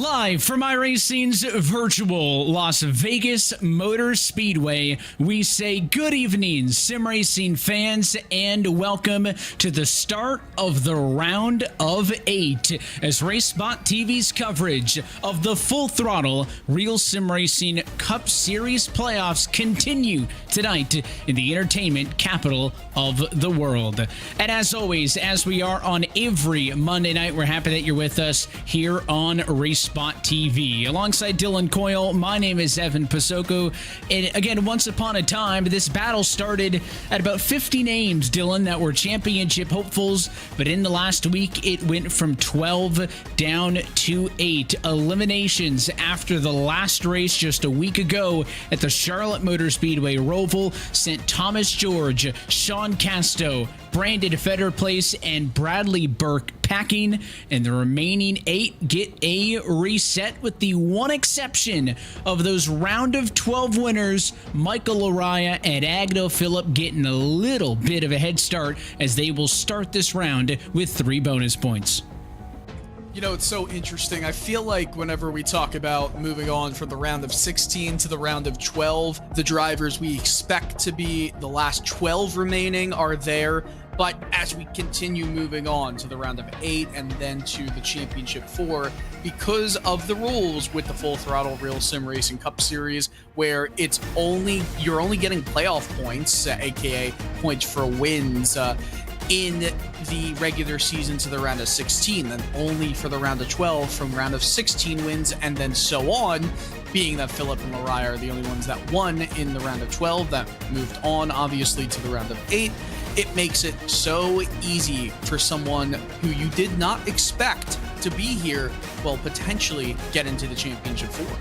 Live from iRacing's virtual Las Vegas Motor Speedway, we say good evening, sim racing fans, and welcome to the start of the round of 8 as RaceSpotTV's coverage of the Full Throttle RealSimRacing Cup Series playoffs continue tonight in the entertainment capital of the world. And as always, as we are on every Monday night, we're happy that you're with us here on RaceSpotTV. Alongside Dylan Coyle, my name is Evan Pasoko. And again, once upon a time, this battle started at about 50 names, Dylan, that were championship hopefuls. But in the last week, it went from 12 down to 8. Eliminations after the last race just a week ago at the Charlotte Motor Speedway Roval sent Thomas George, Sean Casto, Brandon Fetterplace, and Bradley Burke packing, and the remaining 8 get a reset, with the one exception of those round of 12 winners, Michael Araya and Agno Phillip, getting a little bit of a head start as they will start this round with 3 bonus points. You know, it's so interesting. I feel like whenever we talk about moving on from the round of 16 to the round of 12, the drivers we expect to be the last 12 remaining are there. But as we continue moving on to the round of 8 and then to the Championship 4, because of the rules with the Full Throttle RealSimRacing Cup Series, where you're only getting playoff points, aka points for wins, in the regular season to the round of 16, then only for the round of 12 from round of 16 wins, and then so on, being that Phillip and Lariah are the only ones that won in the round of 12 that moved on, obviously, to the round of 8. It makes it so easy for someone who you did not expect to be here, well, potentially get into the Championship 4.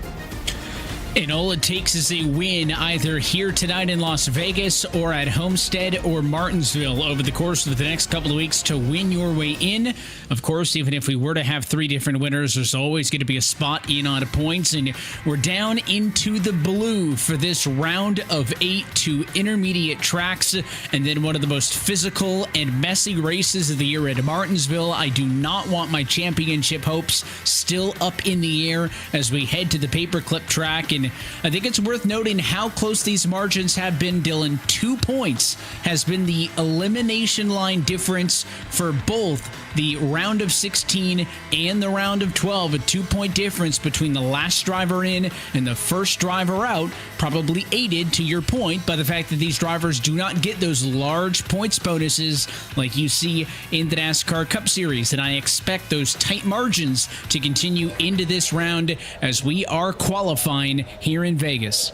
And all it takes is a win either here tonight in Las Vegas or at Homestead or Martinsville over the course of the next couple of weeks to win your way in. Of course, even if we were to have 3 different winners, there's always going to be a spot in on points. And we're down into the blue for this round of 8 to intermediate tracks. And then one of the most physical and messy races of the year at Martinsville. I do not want my championship hopes still up in the air as we head to the paperclip track. And I think it's worth noting how close these margins have been, Dylan. 2 points has been the elimination line difference for both the round of 16 and the round of 12. A 2-point difference between the last driver in and the first driver out, probably aided, to your point, by the fact that these drivers do not get those large points bonuses like you see in the NASCAR Cup Series. And I expect those tight margins to continue into this round as we are qualifying here in Vegas.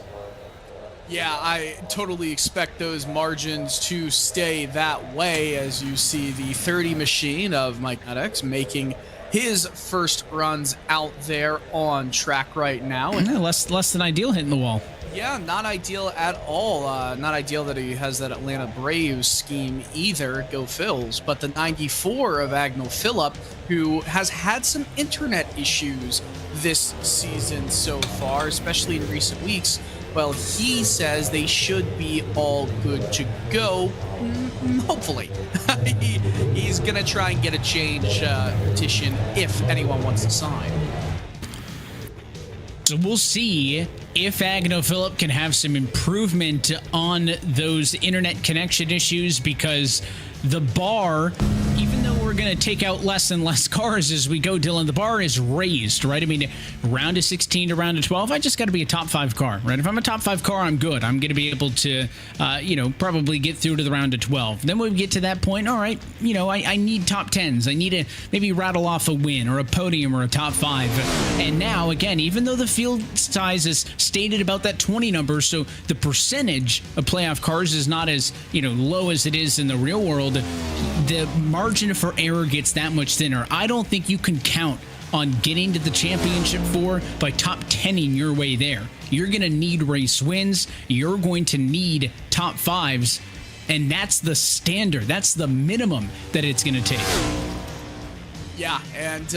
Yeah, I totally expect those margins to stay that way, as you see the 30 machine of Mike Maddox making his first runs out there on track right now. And less than ideal hitting the wall. Yeah, not ideal at all. Not ideal that he has that Atlanta Braves scheme either. Go Phils. But the 94 of Agno Phillip, who has had some internet issues this season so far, especially in recent weeks. Well, he says they should be all good to go, hopefully. He's going to try and get a change petition if anyone wants to sign. So we'll see if Agno Phillip can have some improvement on those internet connection issues, because the bar, even though we're going to take out less and less cars as we go, Dylan, the bar is raised, right? I mean, round of 16 to round of 12, I just got to be a top 5 car, right? If I'm a top 5 car, I'm good. I'm going to be able to, probably get through to the round of 12. Then when we get to that point, all right, I need top 10s. I need to maybe rattle off a win or a podium or a top 5. And now, again, even though the field size is stated about that 20 number, so the percentage of playoff cars is not as, low as it is in the real world, the margin for error gets that much thinner. I don't think you can count on getting to the Championship 4 by top 10ing your way there. You're going to need race wins. You're going to need top 5s. And that's the standard. That's the minimum that it's going to take. Yeah, and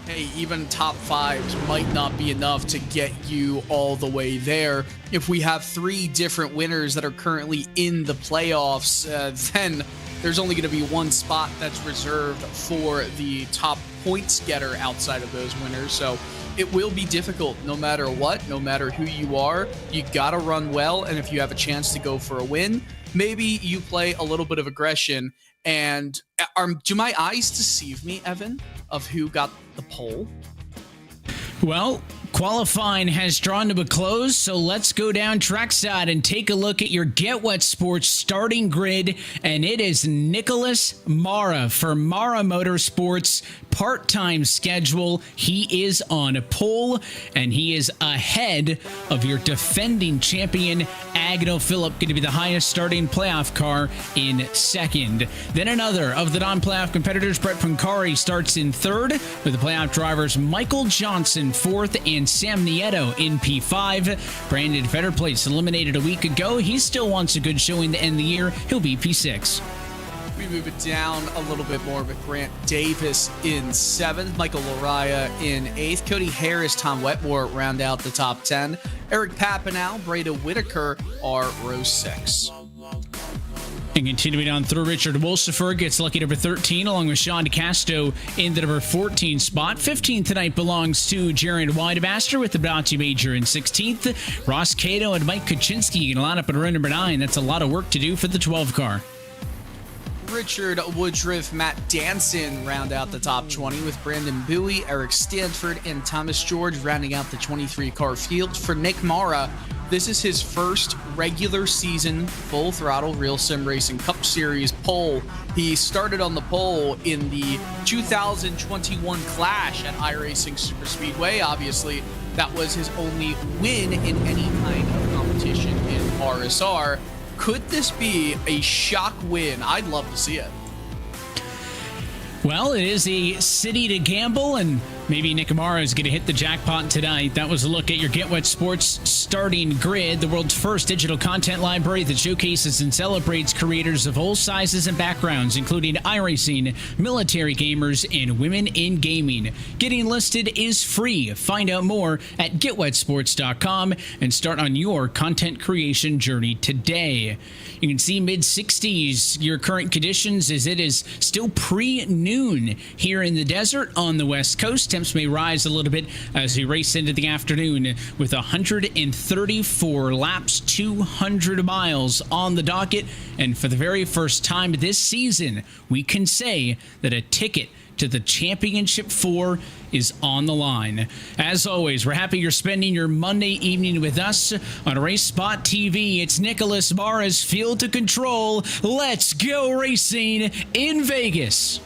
hey, even top 5s might not be enough to get you all the way there. If we have 3 different winners that are currently in the playoffs, then there's only going to be 1 spot that's reserved for the top points getter outside of those winners. So it will be difficult no matter what, no matter who you are. You gotta run well, and if you have a chance to go for a win, maybe you play a little bit of aggression. And do my eyes deceive me, Evan, of who got the pole? Well, qualifying has drawn to a close, so let's go down trackside and take a look at your Get Wet Sports starting grid, and it is Nicholas Mara for Mara Motorsports part-time schedule. He is on pole, and he is ahead of your defending champion, Agno Phillip, going to be the highest starting playoff car in second. Then another of the non-playoff competitors, Brett Pancari, starts in third, with the playoff drivers Michael Johnson fourth and Sam Nieto in P5. Brandon Fetterplace eliminated a week ago. He still wants a good showing to end the year. He'll be P6. We move it down a little bit more with Grant Davis in seventh, Michael Lariah in eighth, Cody Harris, Tom Wetmore round out the top 10. Eric Papanow, Breda Whitaker are row 6. And continuing on through, Richard Wolsifer gets lucky number 13, along with Sean DeCasto in the number 14 spot. 15th tonight belongs to Jared Weidebaster with the Bocce Major in 16th. Ross Cato and Mike Kaczynski can line up at row number 9. That's a lot of work to do for the 12 car. Richard Woodruff, Matt Danson round out the top 20 with Brandon Bowie, Eric Stanford, and Thomas George rounding out the 23-car field. For Nick Mara, this is his first regular season full throttle RealSimRacing Cup Series pole. He started on the pole in the 2021 Clash at iRacing Super Speedway. Obviously, that was his only win in any kind of competition in RSR. Could this be a shock win? I'd love to see it. Well, it is a city to gamble, and maybe Nick Amara is going to hit the jackpot tonight. That was a look at your Get Wet Sports starting grid, the world's first digital content library that showcases and celebrates creators of all sizes and backgrounds, including iRacing, military gamers, and women in gaming. Getting listed is free. Find out more at getwetsports.com and start on your content creation journey today. You can see mid-60s your current conditions as it is still pre-noon here in the desert on the West Coast. Temps may rise a little bit as we race into the afternoon with 134 laps, 200 miles on the docket. And for the very first time this season, we can say that a ticket to the Championship 4 is on the line. As always, we're happy you're spending your Monday evening with us on RaceSpotTV. It's Nicholas Mara's Field to Control. Let's go racing in Vegas.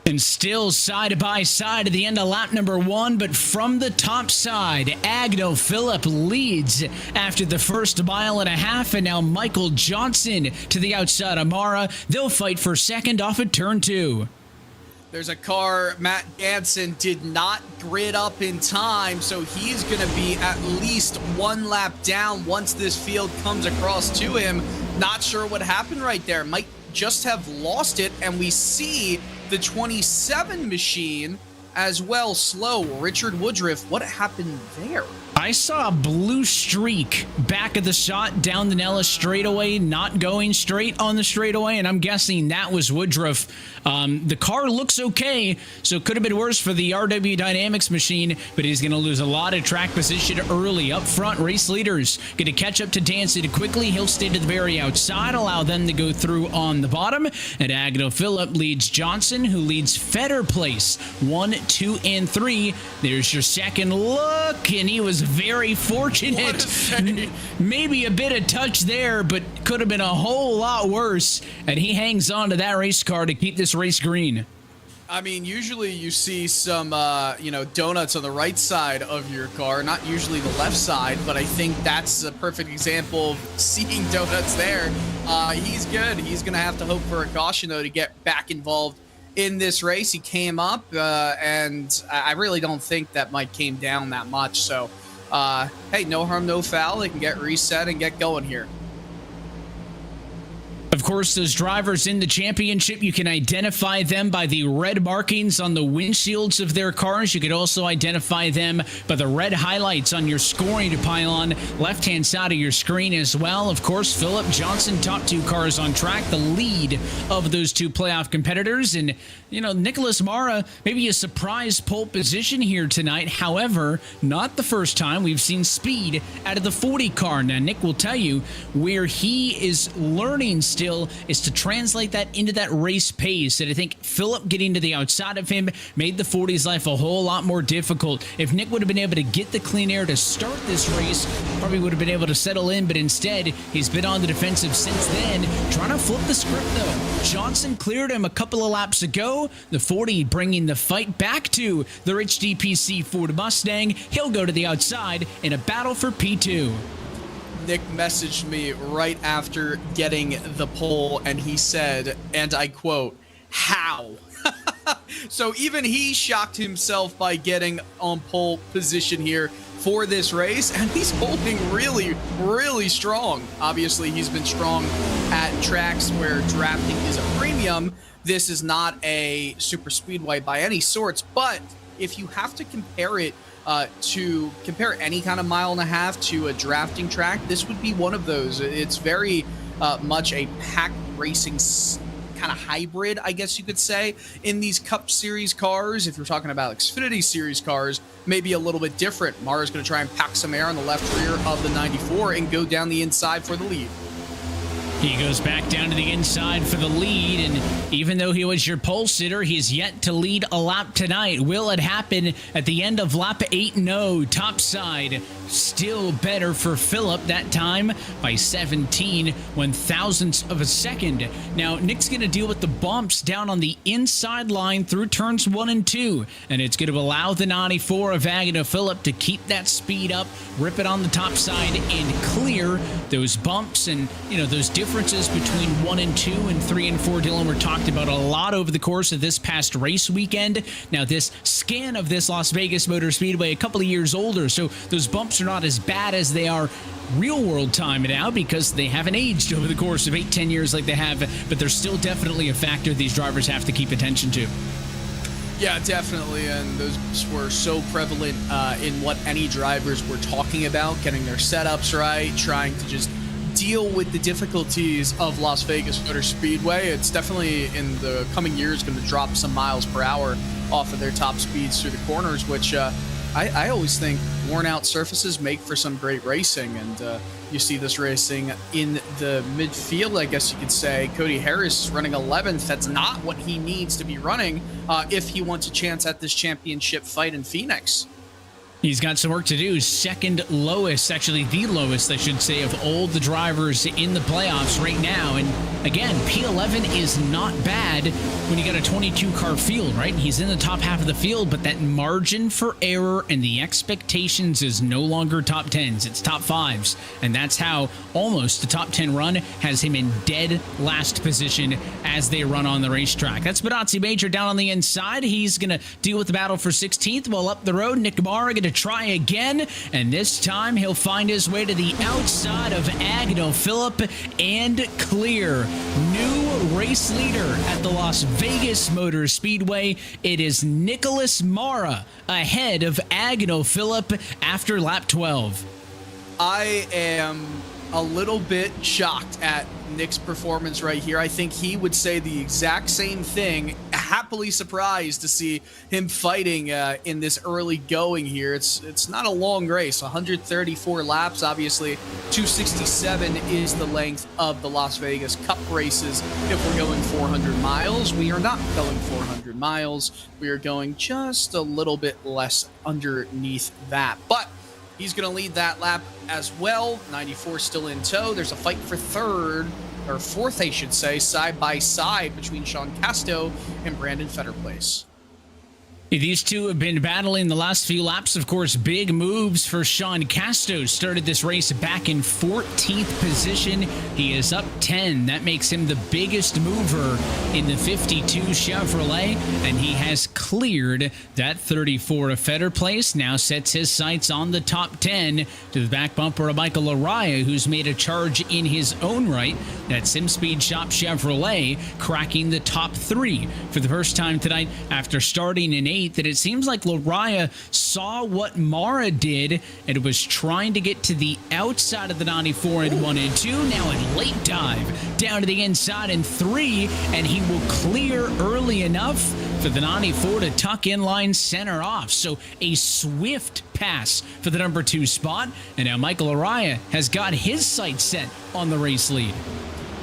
And still side by side at the end of lap number 1, but from the top side, Agno Phillip leads after the first mile and a half, and now Michael Johnson to the outside of Mara. They'll fight for second off at turn 2. There's a car Matt Danson did not grid up in time, so he's going to be at least one lap down once this field comes across to him. Not sure what happened right there. Might just have lost it, and we see the 27 machine as well slow. Richard Woodruff, what happened there? I saw a blue streak back of the shot down the Nellis straightaway, not going straight on the straightaway, and I'm guessing that was Woodruff. The car looks okay, so it could have been worse for the RW Dynamics machine, but he's going to lose a lot of track position early. Up front, race leaders going to catch up to Danson quickly. He'll stay to the very outside, allow them to go through on the bottom, and Agno Phillip leads Johnson, who leads Fetterplace 1, 2, and 3. There's your second look, and he was very fortunate. Maybe a bit of touch there, but could have been a whole lot worse. And he hangs on to that race car to keep this race green. I mean, usually you see some, donuts on the right side of your car, not usually the left side, but I think that's a perfect example of seeing donuts there. He's good. He's going to have to hope for a caution, though, to get back involved in this race. He came up, and I really don't think that Mike came down that much. So, hey, no harm, no foul. They can get reset and get going here. Of course, those drivers in the championship, you can identify them by the red markings on the windshields of their cars. You could also identify them by the red highlights on your scoring pylon, left-hand side of your screen as well. Of course, Philip Johnson, top 2 cars on track, the lead of those 2 playoff competitors. And, you know, Nicholas Mara, maybe a surprise pole position here tonight. However, not the first time we've seen speed out of the 40 car. Now, Nick will tell you where he is learning still is to translate that into that race pace. And I think Philip getting to the outside of him made the 40's life a whole lot more difficult. If Nick would have been able to get the clean air to start this race, probably would have been able to settle in, but instead he's been on the defensive since then, trying to flip the script though. Johnson cleared him a couple of laps ago. The 40 bringing the fight back to the Rich DPC Ford Mustang. He'll go to the outside in a battle for P2. Nick messaged me right after getting the pole, and he said, and I quote, "How?" So even he shocked himself by getting on pole position here for this race, and he's holding really, really strong. Obviously, he's been strong at tracks where drafting is a premium. This is not a super speedway by any sorts, but if you have to compare it to compare any kind of mile and a half to a drafting track, this would be one of those. It's very much a pack racing kind of hybrid, I guess you could say. In these Cup Series cars, if you're talking about Xfinity Series cars, maybe a little bit different. Mara's going to try and pack some air on the left rear of the 94 and go down the inside for the lead. He goes back down to the inside for the lead, and even though he was your pole sitter, he's yet to lead a lap tonight. Will it happen at the end of lap 8? No. Top side, still better for Philip, that time by 17 one-thousandths of a second. Now, Nick's going to deal with the bumps down on the inside line through turns 1 and 2, and it's going to allow the 94 of Agnew Philip to keep that speed up, rip it on the top side, and clear those bumps and, you know, those differences between 1 and 2 and 3 and 4. Dylan, we're talked about a lot over the course of this past race weekend. Now, this scan of this Las Vegas Motor Speedway, a couple of years older, so those bumps are not as bad as they are real world time now because they haven't aged over the course of 8-10 years like they have, but they're still definitely a factor these drivers have to keep attention to. Yeah, definitely, and those were so prevalent in what any drivers were talking about, getting their setups right, trying to just deal with the difficulties of Las Vegas Motor Speedway. It's definitely in the coming years going to drop some miles per hour off of their top speeds through the corners, which I always think worn out surfaces make for some great racing, and you see this racing in the midfield, I guess you could say. Cody Harris is running 11th. That's not what he needs to be running if he wants a chance at this championship fight in Phoenix. He's got some work to do. Second lowest, actually the lowest, I should say, of all the drivers in the playoffs right now. And again, P11 is not bad when you got a 22-car field, right? He's in the top half of the field, but that margin for error and the expectations is no longer top 10s. It's top 5s. And that's how almost the top 10 run has him in dead last position as they run on the racetrack. That's Benazzi Major down on the inside. He's going to deal with the battle for 16th. While up the road, Nick Mara going to try again, and this time he'll find his way to the outside of Agnew Philip and clear. New race leader at the Las Vegas Motor Speedway. It is Nicholas Mara ahead of Agnew Philip after lap 12. I am a little bit shocked at Nick's performance right here. I think he would say the exact same thing. Happily surprised to see him fighting in this early going here. It's not a long race, 134 laps. Obviously, 267 is the length of the Las Vegas Cup races. If we're going 400 miles, we are not going 400 miles. We are going just a little bit less underneath that. But he's going to lead that lap as well. 94 still in tow. There's a fight for third, or fourth, I should say, side by side between Sean Casto and Brandon Fetterplace. These two have been battling the last few laps. Of course, big moves for Sean Casto. Started this race back in 14th position. He is up 10. That makes him the biggest mover in the 52 Chevrolet, and he has cleared that 34 Fetter place. Now sets his sights on the top 10 to the back bumper of Michael Araya, who's made a charge in his own right. That SimSpeed Shop Chevrolet cracking the top 3 for the first time tonight after starting in 8th. That it seems like Lariah saw what Mara did and was trying to get to the outside of the 94 in 1 and 2. Now a late dive down to the inside in 3, and he will clear early enough for the 94 to tuck in line center off. So a swift pass for the number 2 spot, and now Michael Araya has got his sights set on the race lead.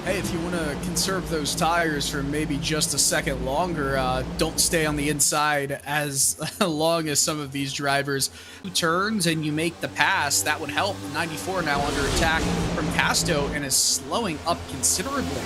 Hey, if you want to conserve those tires for maybe just a second longer, don't stay on the inside as long as some of these drivers. Turns and you make the pass, that would help. 94 now under attack from Casto and is slowing up considerably.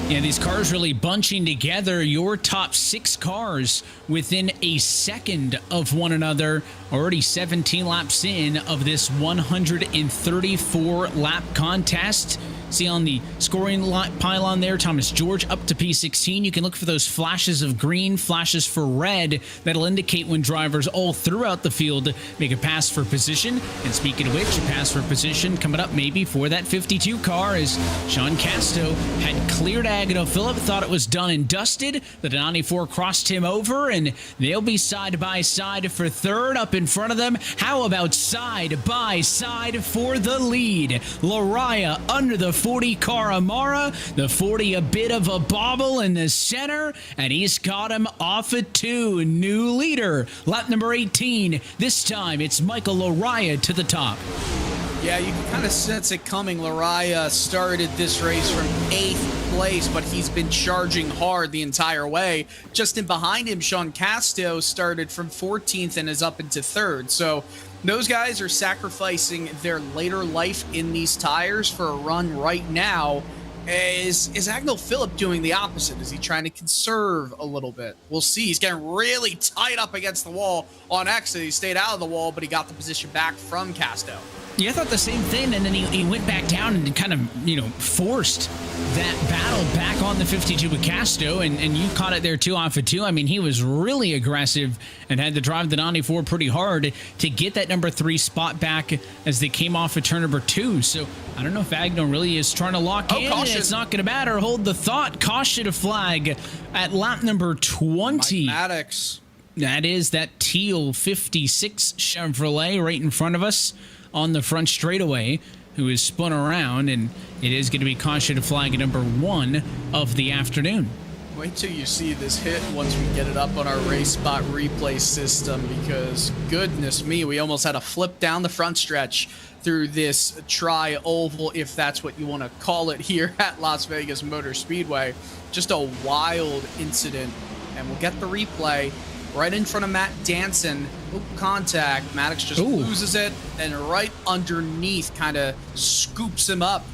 Yeah, these cars really bunching together. Your top 6 cars within a second of one another. Already 17 laps in of this 134 lap contest. See on the scoring pylon there, Thomas George up to P16. You can look for those flashes of green, flashes for red. That'll indicate when drivers all throughout the field make a pass for position. And speaking of which, a pass for position coming up maybe for that 52 car as Sean Casto had cleared Agnew Phillip, thought it was done and dusted. The 94 crossed him over, and they'll be side by side for third. Up in front of them, how about side by side for the lead? Lariah under the 40 car Amara, the 40 a bit of a bobble in the center, and he's got him off at 2. New leader, lap number 18. This time it's Michael Lariah to the top. Yeah, you can kind of sense it coming. Lariah started this race from 8th place, but he's been charging hard the entire way. Just in behind him, Sean Casto started from 14th and is up into 3rd. So those guys are sacrificing their later life in these tires for a run right now. Is Agnew Phillip doing the opposite? Is he trying to conserve a little bit? We'll see. He's getting really tight up against the wall on exit. He stayed out of the wall, but he got the position back from Casto. Yeah, I thought the same thing, and then he went back down and kind of, forced that battle back on the 52 with Casto, and you caught it there 2 off of 2. I mean, he was really aggressive and had to drive the 94 pretty hard to get that number 3 spot back as they came off of turn number 2. So I don't know if Agnew really is trying to lock in. Caution. It's not going to matter. Hold the thought. Caution flag at lap number 20. Mike Maddox. That is that teal 56 Chevrolet right in front of us on the front straightaway, who is spun around, and it is going to be caution flag number 1 of the afternoon. Wait till you see this hit once we get it up on our race spot replay system, because goodness me, we almost had a flip down the front stretch through this tri-oval, if that's what you want to call it, here at Las Vegas Motor Speedway. Just a wild incident, and we'll get the replay right in front of Matt Danson. Contact. Maddox just loses it, and right underneath, kind of scoops him up,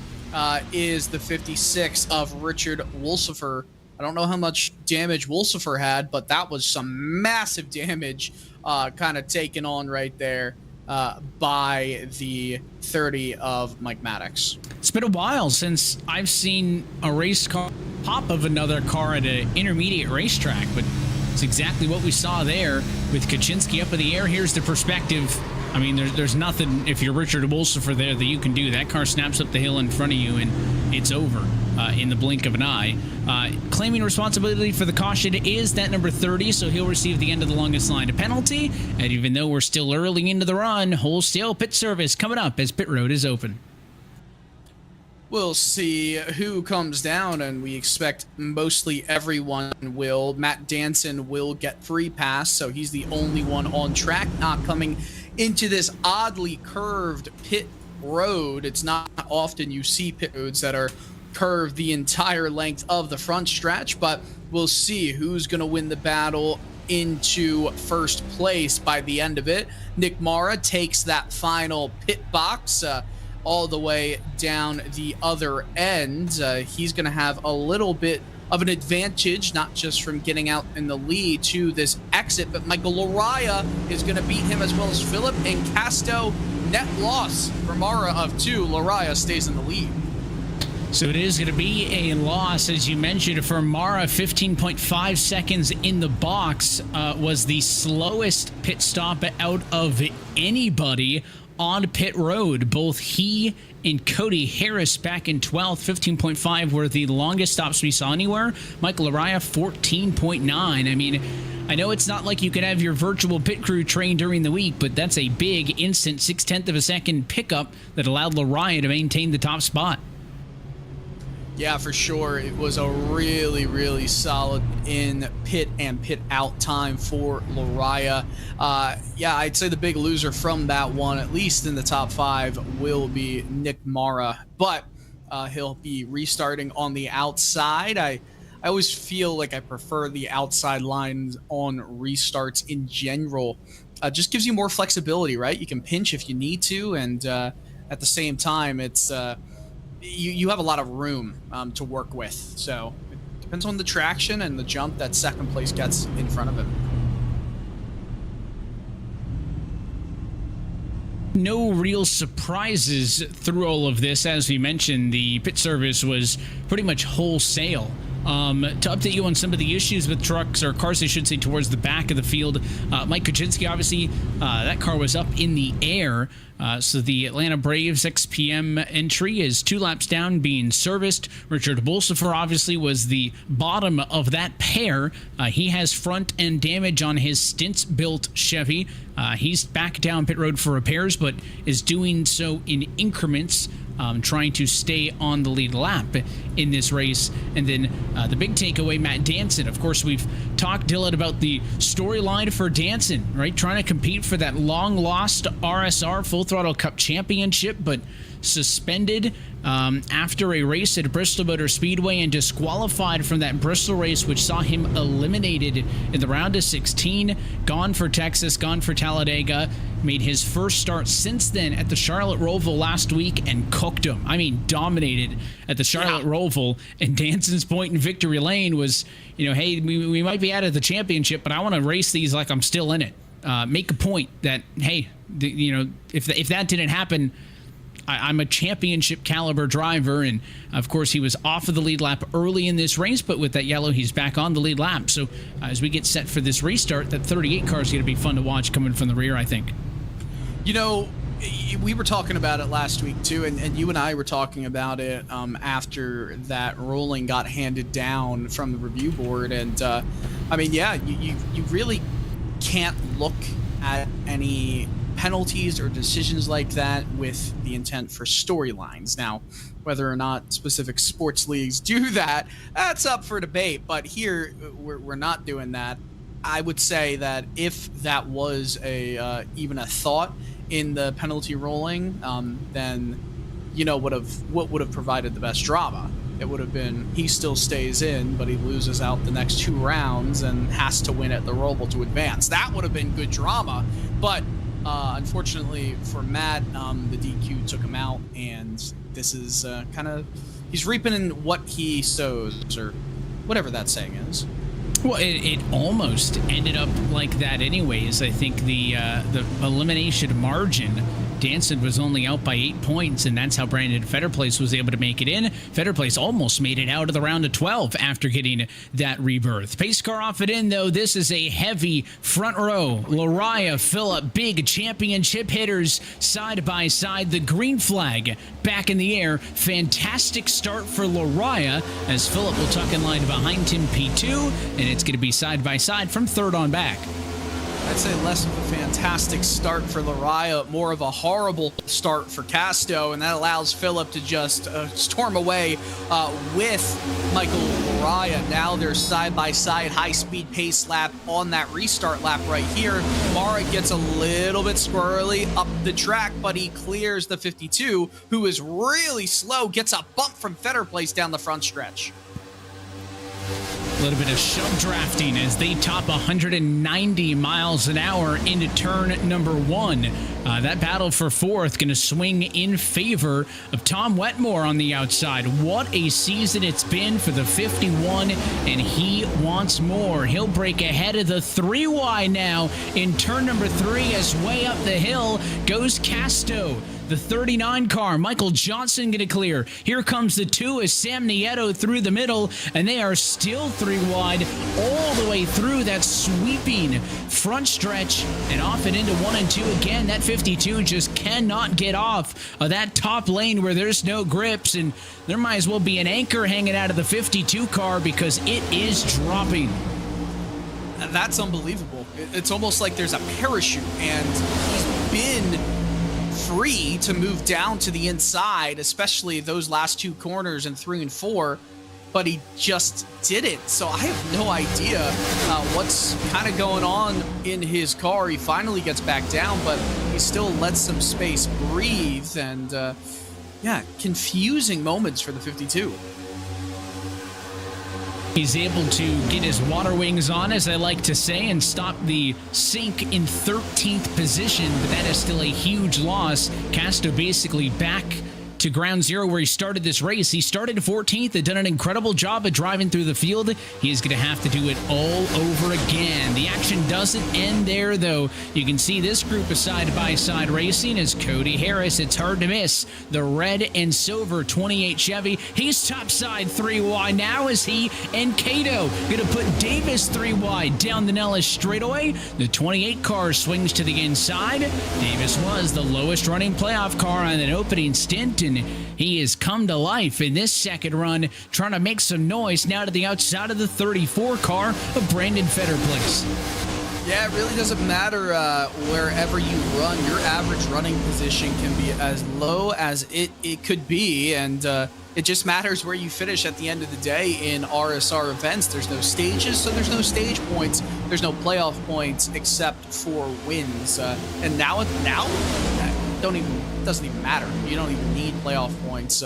is the 56 of Richard Wolsifer. I don't know how much damage Wolsifer had, but that was some massive damage kind of taken on right there by the 30 of Mike Maddox. It's been a while since I've seen a race car pop of another car at an intermediate racetrack, but it's exactly what we saw there with Kaczynski up in the air. Here's the perspective. I mean, there's nothing, if you're Richard Wolsifer there, that you can do. That car snaps up the hill in front of you, and it's over in the blink of an eye. Claiming responsibility for the caution is that number 30, so he'll receive the end of the longest line of penalty. And even though we're still early into the run, wholesale pit service coming up as pit road is open. We'll see who comes down, and we expect mostly everyone will. Matt Danson will get free pass, so he's the only one on track, not coming into this oddly curved pit road. It's not often you see pit roads that are curved the entire length of the front stretch, but we'll see who's going to win the battle into first place by the end of it. Nick Mara takes that final pit box all the way down the other end. He's going to have a little bit of an advantage, not just from getting out in the lead to this exit, but Michael Lariah is going to beat him as well as Philip and Casto. Net loss for Mara of 2. Lariah stays in the lead. So it is going to be a loss, as you mentioned, for Mara. 15.5 seconds in the box was the slowest pit stop out of anybody on pit road. Both he and Cody Harris back in 12th. 15.5 were the longest stops we saw anywhere. Michael Lariah, 14.9. I mean, I know it's not like you could have your virtual pit crew train during the week, but that's a big instant 0.6 of a second pickup that allowed Lariah to maintain the top spot. Yeah, for sure. It was a really, really solid in pit and pit out time for Lariah. Yeah, I'd say the big loser from that one, at least in the top 5, will be Nick Mara. But he'll be restarting on the outside. I always feel like I prefer the outside lines on restarts in general. Just gives you more flexibility, right? You can pinch if you need to, and at the same time, it's... You have a lot of room to work with, so it depends on the traction and the jump that second place gets in front of him. No real surprises through all of this. As we mentioned, the pit service was pretty much wholesale. To update you on some of the issues with trucks, or cars I should say, towards the back of the field, Mike Kuczynski, obviously, that car was up in the air. So the Atlanta Braves XPM entry is 2 laps down, being serviced. Richard Bolsifer obviously was the bottom of that pair. He has front end damage on his Stints-built Chevy. He's back down pit road for repairs, but is doing so in increments, trying to stay on the lead lap in this race. And then the big takeaway, Matt Danson. Of course, we've talked, Dylan, about the storyline for Danson, right? Trying to compete for that long-lost RSR Full Throttle Cup Championship, but suspended after a race at Bristol Motor Speedway and disqualified from that Bristol race, which saw him eliminated in the round of 16. Gone for Texas, gone for Talladega. Made his first start since then at the Charlotte Roval last week and cooked him. I mean, dominated at the Charlotte Roval. And Danson's point in victory lane was, you know, hey, we might be out of the championship, but I want to race these like I'm still in it. Make a point that, hey, you know, if that didn't happen, I'm a championship caliber driver. And of course, he was off of the lead lap early in this race, but with that yellow, he's back on the lead lap. So as we get set for this restart, that 38 car is going to be fun to watch coming from the rear, I think. You know, we were talking about it last week too, and you and I were talking about it after that ruling got handed down from the review board. And I mean, yeah, you really can't look at any penalties or decisions like that with the intent for storylines. Now, whether or not specific sports leagues do that, that's up for debate. But here, we're not doing that. I would say that if that was even a thought in the penalty ruling, then you know what would have provided the best drama. It would have been he still stays in, but he loses out the next 2 rounds and has to win at the Roval to advance. That would have been good drama, but unfortunately for Matt, the DQ took him out, and this is kind of he's reaping in what he sows, or whatever that saying is. Well, it almost ended up like that anyways. I think the elimination margin, Danson was only out by 8 points, and that's how Brandon Fetterplace was able to make it in. Fetterplace almost made it out of the round of 12 after getting that rebirth. Pace car off it in, though. This is a heavy front row. Lariah, Phillip, big championship hitters side by side. The green flag back in the air. Fantastic start for Lariah, as Phillip will tuck in line behind him P2, and it's going to be side by side from third on back. I'd say less of a fantastic start for Lariah, more of a horrible start for Casto, and that allows Phillip to just storm away with Michael Lariah. Now they're side-by-side high-speed pace lap on that restart lap right here. Mara gets a little bit squirrely up the track, but he clears the 52, who is really slow, gets a bump from Fetterplace down the front stretch. A little bit of shove drafting as they top 190 miles an hour into turn number 1. That battle for 4th going to swing in favor of Tom Wetmore on the outside. What a season it's been for the 51, and he wants more. He'll break ahead of the 3Y now in turn number 3 as way up the hill goes Casto. The 39 car, Michael Johnson going to clear. Here comes the 2 as Sam Nieto through the middle, and they are still 3 wide all the way through that sweeping front stretch and off and into 1 and 2 again. That 52 just cannot get off of that top lane where there's no grips, and there might as well be an anchor hanging out of the 52 car because it is dropping. That's unbelievable. It's almost like there's a parachute, and he's been free to move down to the inside, especially those last 2 corners in 3 and 4, but he just didn't. So I have no idea what's kind of going on in his car. He finally gets back down, but he still lets some space breathe, and yeah, confusing moments for the 52. He's able to get his water wings on, as I like to say, and stop the sink in 13th position, but that is still a huge loss. Casto basically back to ground zero where he started this race. He started 14th and done an incredible job of driving through the field. He is going to have to do it all over again. The action doesn't end there, though. You can see this group of side-by-side racing as Cody Harris. It's hard to miss the red and silver 28 Chevy. He's topside 3 wide now as he and Cato going to put Davis 3 wide down the Nellis straightaway. The 28 car swings to the inside. Davis was the lowest running playoff car on an opening stint, and he has come to life in this second run, trying to make some noise now to the outside of the 34 car of Brandon Fetterplace. Yeah, it really doesn't matter wherever you run. Your average running position can be as low as it could be, and it just matters where you finish at the end of the day in RSR events. There's no stages, so there's no stage points. There's no playoff points except for wins. And now doesn't even matter. You don't even need playoff points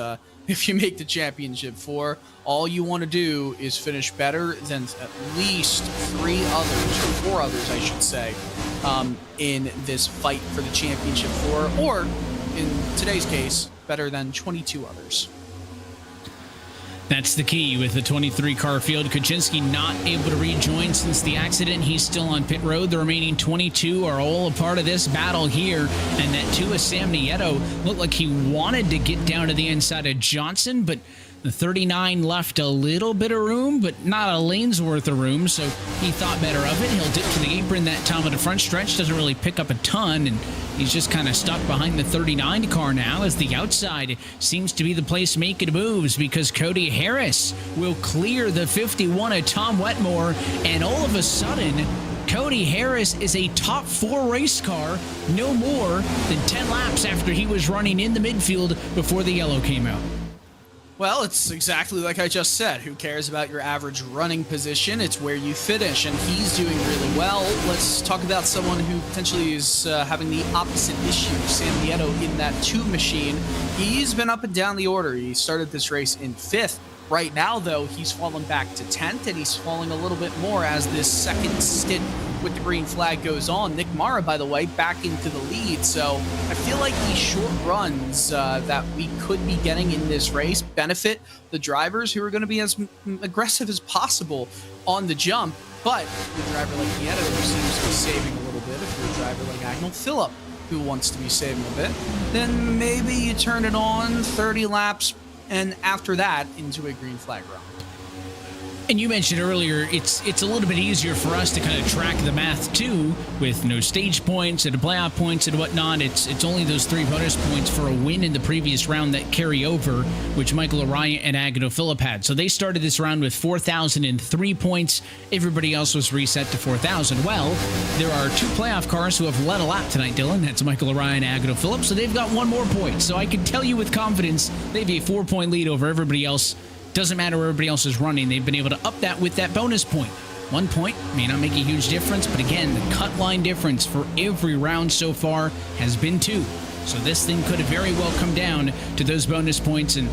if you make the championship 4. All you want to do is finish better than at least 3 others, or 4 others, I should say, in this fight for the championship 4, or in today's case, better than 22 others. That's the key with the 23 car field. Kuczynski not able to rejoin since the accident. He's still on pit road. The remaining 22 are all a part of this battle here. And that 2 of Sam Nieto looked like he wanted to get down to the inside of Johnson, but the 39 left a little bit of room, but not a lane's worth of room, so he thought better of it. He'll dip to the apron that time of the front stretch, doesn't really pick up a ton, and he's just kind of stuck behind the 39 car now, as the outside seems to be the place making moves, because Cody Harris will clear the 51 of Tom Wetmore, and all of a sudden, Cody Harris is a top 4 race car no more than 10 laps after he was running in the midfield before the yellow came out. Well, it's exactly like I just said. Who cares about your average running position? It's where you finish, and he's doing really well. Let's talk about someone who potentially is having the opposite issue. Sam Nieto in that 2 machine. He's been up and down the order. He started this race in 5th. Right now, though, he's fallen back to 10th, and he's falling a little bit more as this second stint with the green flag goes on. Nick Mara, by the way, back into the lead. So I feel like these short runs that we could be getting in this race benefit the drivers who are going to be as aggressive as possible on the jump. But a driver like Nieto, who seems to be saving a little bit, if you're a driver like Agnel Phillip, who wants to be saving a bit, then maybe you turn it on 30 laps, and after that, into a green flag run. And you mentioned earlier, it's a little bit easier for us to kind of track the math too, with no stage points and playoff points and whatnot. It's only those 3 bonus points for a win in the previous round that carry over, which Michael Araya and Agnel Phillip had. So they started this round with 4,003 points. Everybody else was reset to 4,000. Well, there are 2 playoff cars who have led a lap tonight, Dylan. That's Michael Araya and Agnel Phillip. So they've got 1 more point. So I can tell you with confidence, they have a 4-point lead over everybody else. Doesn't matter where everybody else is running. They've been able to up that with that bonus point. 1 point may not make a huge difference, but again, the cut line difference for every round so far has been 2. So this thing could have very well come down to those bonus points, and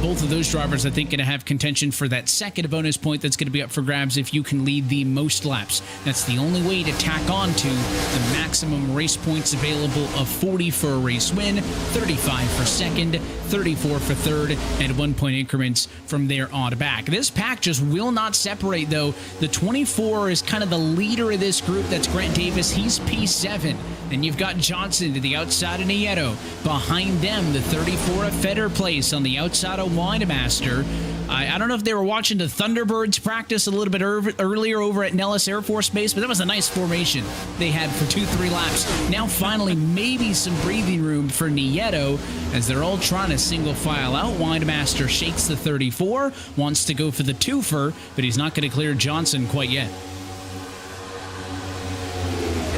both of those drivers, I think, going to have contention for that second bonus point that's going to be up for grabs if you can lead the most laps. That's the only way to tack on to the maximum race points available of 40 for a race win, 35 for second, 34 for third, and 1 point increments from there on back. This pack just will not separate, though. The 24 is kind of the leader of this group. That's Grant Davis. He's P7. Then you've got Johnson to the outside of Nieto. Behind them, the 34 of Feder Place on the outside of Windmaster. I don't know if they were watching the Thunderbirds practice a little bit earlier over at Nellis Air Force Base, but that was a nice formation they had for 2-3 laps. Now finally maybe some breathing room for Nieto as they're all trying to single file out. Windmaster shakes the 34, wants to go for the twofer, but he's not going to clear Johnson quite yet.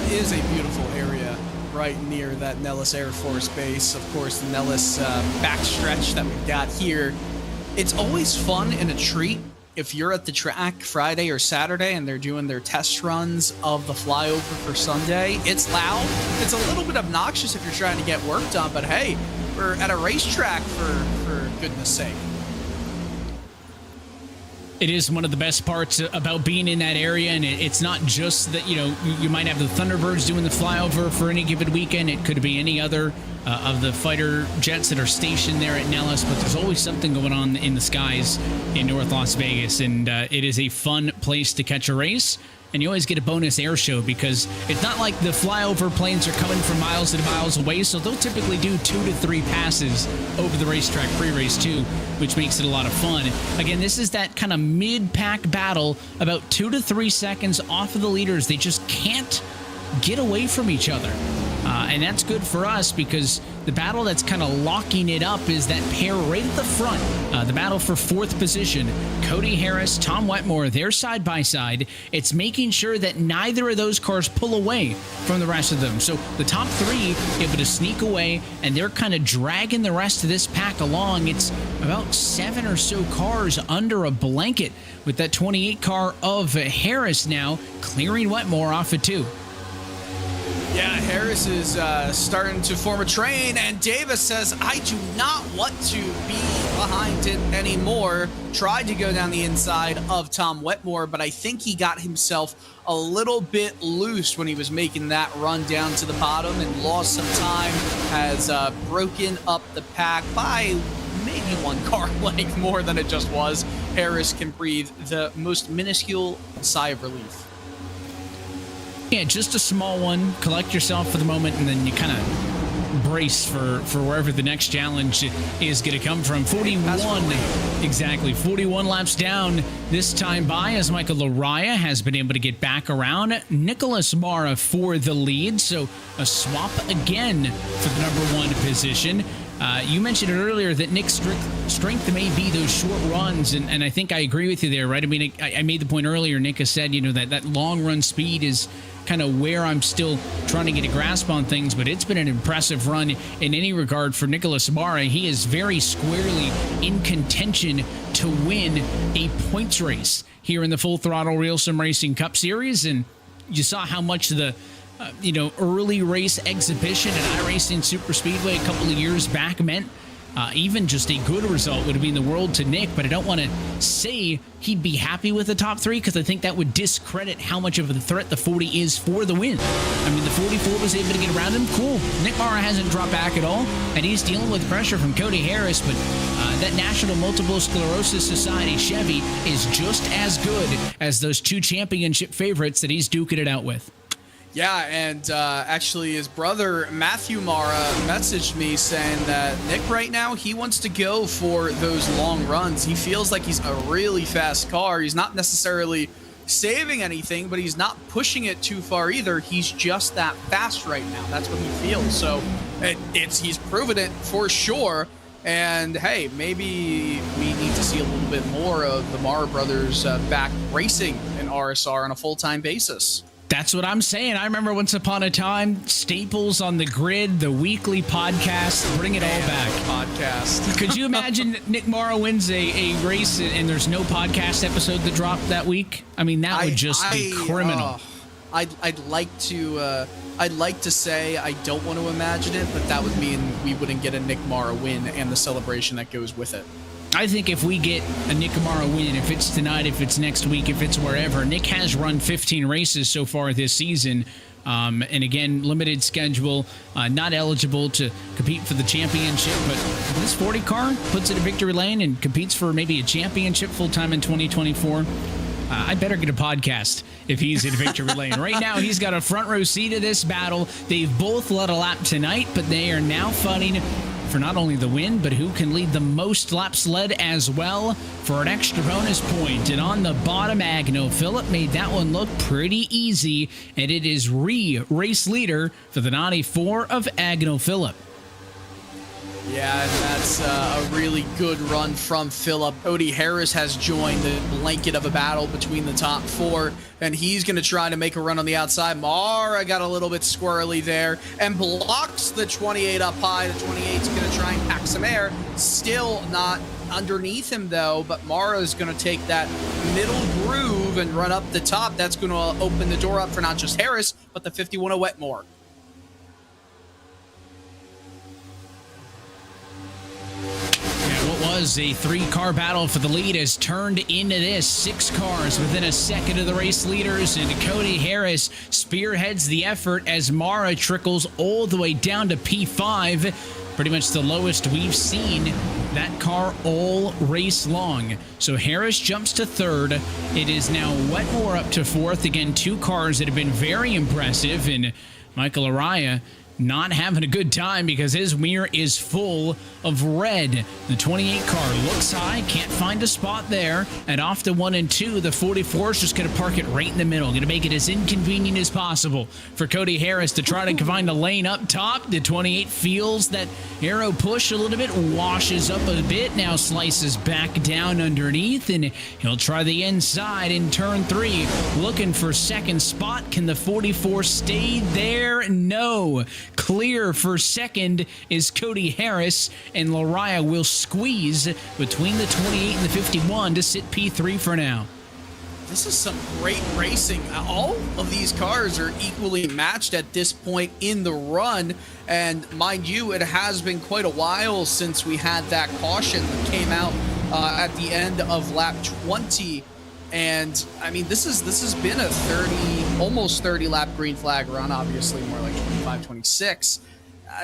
It is a beautiful area right near that Nellis Air Force Base. Of course, the Nellis backstretch that we've got here. It's always fun and a treat if you're at the track Friday or Saturday and they're doing their test runs of the flyover for Sunday. It's loud. It's a little bit obnoxious if you're trying to get work done, but hey, we're at a racetrack for goodness sake. It is one of the best parts about being in that area, and it's not just that, you might have the Thunderbirds doing the flyover for any given weekend. It could be any other of the fighter jets that are stationed there at Nellis, but there's always something going on in the skies in North Las Vegas, and it is a fun place to catch a race. And you always get a bonus air show because it's not like the flyover planes are coming from miles and miles away, so they'll typically do 2 to 3 passes over the racetrack pre-race too, which makes it a lot of fun. Again, this is that kind of mid-pack battle, about 2 to 3 seconds off of the leaders. They just can't get away from each other. And that's good for us because the battle that's kind of locking it up is that pair right at the front. The battle for 4th position. Cody Harris, Tom Wetmore, they're side by side. It's making sure that neither of those cars pull away from the rest of them. So the top 3 able to sneak away, and they're kind of dragging the rest of this pack along. It's about 7 or so cars under a blanket with that 28 car of Harris now clearing Wetmore off of 2. Yeah, Harris is starting to form a train, and Davis says, I do not want to be behind it anymore. Tried to go down the inside of Tom Wetmore, but I think he got himself a little bit loose when he was making that run down to the bottom and lost some time, has broken up the pack by maybe 1 car length more than it just was. Harris can breathe the most minuscule sigh of relief. Yeah, just a small one. Collect yourself for the moment, and then you kind of brace for wherever the next challenge is going to come from. 41, exactly. 41 laps down this time by as Michael Laraya has been able to get back around. Nicholas Mara for the lead, so a swap again for the #1 position. You mentioned it earlier that Nick's strength may be those short runs, and I think I agree with you there, right? I mean, I made the point earlier. Nick has said, that long run speed is kind of where I'm still trying to get a grasp on things, but it's been an impressive run in any regard for Nicholas Mara. He is very squarely in contention to win a points race here in the Full Throttle RealSimRacing Cup Series, and you saw how much the early race exhibition at iRacing Super Speedway a couple of years back meant. Even just a good result would have been the world to Nick, but I don't want to say he'd be happy with the top 3 because I think that would discredit how much of a threat the 40 is for the win. I mean, the 44 was able to get around him. Cool. Nick Mara hasn't dropped back at all, and he's dealing with pressure from Cody Harris, but that National Multiple Sclerosis Society Chevy is just as good as those 2 championship favorites that he's duking it out with. Yeah, and actually his brother Matthew Mara messaged me saying that Nick right now, he wants to go for those long runs. He feels like he's a really fast car. He's not necessarily saving anything, but he's not pushing it too far either. He's just that fast right now. That's what he feels. So he's proven it for sure. And hey, maybe we need to see a little bit more of the Mara brothers back racing in RSR on a full-time basis. That's what I'm saying. I remember once upon a time, staples on the grid, the weekly podcast, bring it all back. Podcast. Could you imagine Nick Mara wins a race and there's no podcast episode to drop that week? I mean, that would just be criminal. I'd like to I'd like to say I don't want to imagine it, but that would mean we wouldn't get a Nick Mara win and the celebration that goes with it. I think if we get a Nick Mara win, if it's tonight, if it's next week, if it's wherever, Nick has run 15 races so far this season. And again, limited schedule, not eligible to compete for the championship. But this 40 car puts it in victory lane and competes for maybe a championship full-time in 2024. I better get a podcast if he's in victory lane. Right now, he's got a front row seat of this battle. They've both led a lap tonight, but they are now fighting for not only the win, but who can lead the most laps led as well for an extra bonus point. And on the bottom, Agno Phillip made that one look pretty easy, and it is race leader for the 94 of Agno Phillip. Yeah, and that's a really good run from Phillip. Cody Harris has joined the blanket of a battle between the top four, and he's going to try to make a run on the outside. Mara got a little bit squirrely there and blocks the 28 up high. The 28's going to try and pack some air. Still not underneath him, though, but Mara is going to take that middle groove and run up the top. That's going to open the door up for not just Harris, but the 51 of Wetmore. Was a 3-car battle for the lead has turned into this. 6 cars within a second of the race leaders, and Cody Harris spearheads the effort as Mara trickles all the way down to P5, pretty much the lowest we've seen that car all race long. So Harris jumps to 3rd. It is now Wetmore up to 4th. Again, 2 cars that have been very impressive, and Michael Araya not having a good time because his mirror is full of red. The 28 car looks high, can't find a spot there, and off to 1 and 2, the 44 is just going to park it right in the middle, going to make it as inconvenient as possible for Cody Harris to try to find a lane up top. The 28 feels that arrow push a little bit, washes up a bit, now slices back down underneath, and he'll try the inside in turn 3, looking for second spot. Can the 44 stay there? No. Clear for second is Cody Harris, and Lariah will squeeze between the 28 and the 51 to sit P3 for now. This is some great racing. All of these cars are equally matched at this point in the run. And mind you, it has been quite a while since we had that caution that came out at the end of lap 20. And I mean, this has been a almost 30 lap green flag run, obviously more like 25, 26.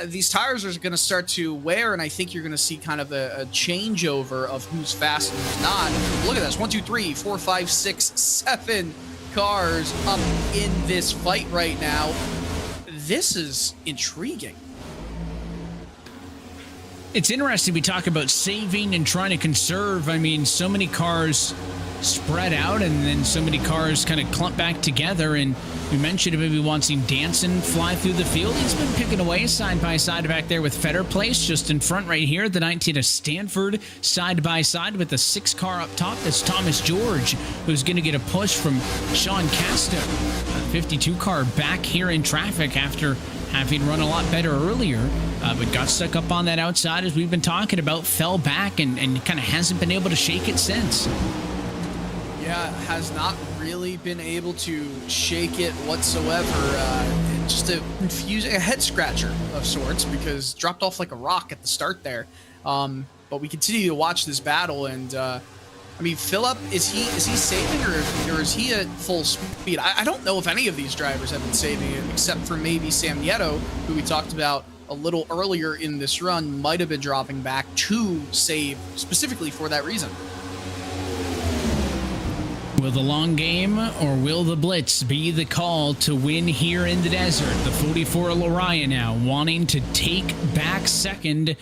These tires are going to start to wear, and I think you're going to see kind of a changeover of who's fast and who's not. Look at this, 1, 2, 3, 4, 5, 6, 7 cars up in this fight right now. This is intriguing. It's interesting we talk about saving and trying to conserve. I mean, so many cars spread out, and then so many cars kind of clump back together. And we mentioned maybe wanting Danson fly through the field. He's been picking away side by side back there with Fetter Place just in front right here. The 19 of Stanford side by side with the 6 car up top. That's Thomas George, who's going to get a push from Sean Casta. 52 car back here in traffic after having run a lot better earlier, but got stuck up on that outside as we've been talking about, fell back and kind of hasn't been able to shake it since. Yeah, has not really been able to shake it whatsoever. Just a head scratcher of sorts, because dropped off like a rock at the start there. But we continue to watch this battle, and I mean, Phillip, is he saving, or is he at full speed? I don't know if any of these drivers have been saving it, except for maybe Sam Nieto, who we talked about a little earlier in this run, might have been dropping back to save specifically for that reason. Will the long game or will the blitz be the call to win here in the desert? The 44 Lariah now wanting to take back second.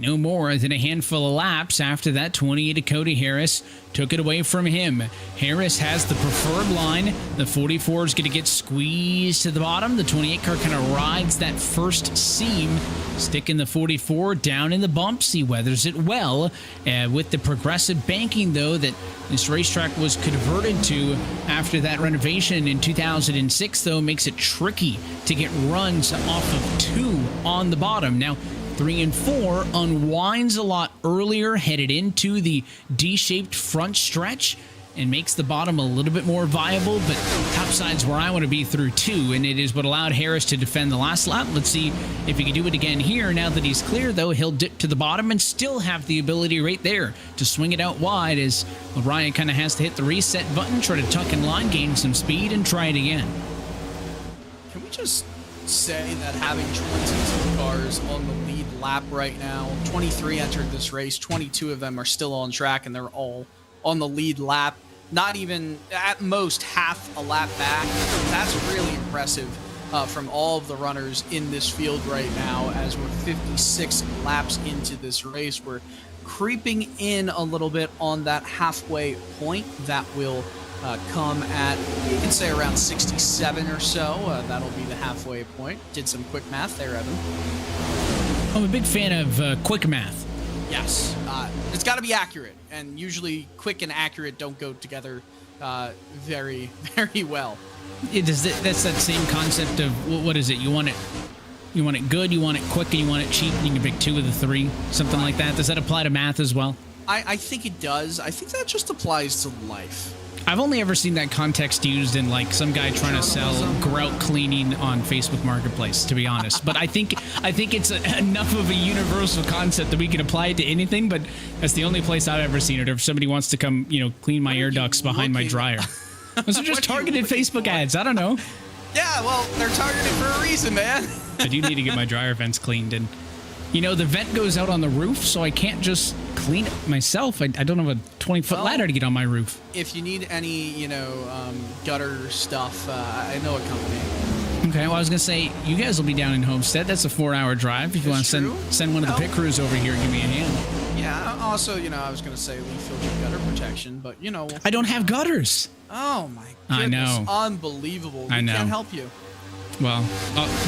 No more than a handful of laps after that 28 of Cody Harris took it away from him. Harris has the preferred line. The 44 is going to get squeezed to the bottom. The 28 car kind of rides that first seam, sticking the 44 down in the bumps. He weathers it well. With the progressive banking, though, that this racetrack was converted to after that renovation in 2006, though, makes it tricky to get runs off of 2 on the bottom. Now, 3 and 4 unwinds a lot earlier, headed into the D-shaped front stretch, and makes the bottom a little bit more viable, but top side's where I want to be through 2, and it is what allowed Harris to defend the last lap. Let's see if he can do it again here. Now that he's clear, though, he'll dip to the bottom and still have the ability right there to swing it out wide as O'Brien kind of has to hit the reset button, try to tuck in line, gain some speed, and try it again. Can we just say that having 22 cars on the lead lap right now, 23 entered this race, 22 of them are still on track, and they're all on the lead lap, not even at most half a lap back. That's really impressive from all of the runners in this field right now. As we're 56 laps into this race, we're creeping in a little bit on that halfway point. That will come at, you can say, around 67 or so. That'll be the halfway point. Did some quick math there, Evan. I'm a big fan of quick math. Yes, it's got to be accurate, and usually quick and accurate don't go together very, very well. That's that same concept of, what is it? You want it good, you want it quick, and you want it cheap, and you can pick 2 of the 3, something like that. Does that apply to math as well? I think it does. I think that just applies to life. I've only ever seen that context used in like some guy trying to sell grout cleaning on Facebook Marketplace, to be honest. But I think it's enough of a universal concept that we can apply it to anything. But that's the only place I've ever seen it. Or if somebody wants to come, clean my air ducts behind my dryer. Those are just targeted Facebook ads. I don't know. Yeah, well, they're targeted for a reason, man. I do need to get my dryer vents cleaned, and the vent goes out on the roof, so I can't just clean it myself. I don't have a 20-foot ladder to get on my roof. If you need any, gutter stuff, I know a company. Okay, well, I was going to say, you guys will be down in Homestead. That's a 4-hour drive. If you want to send one of the pit crews over here and give me a hand. Yeah, also, I was going to say leaf filter gutter protection, but, I don't have gutters. Oh, my goodness. I know. Unbelievable. I know. We can't help you. Well,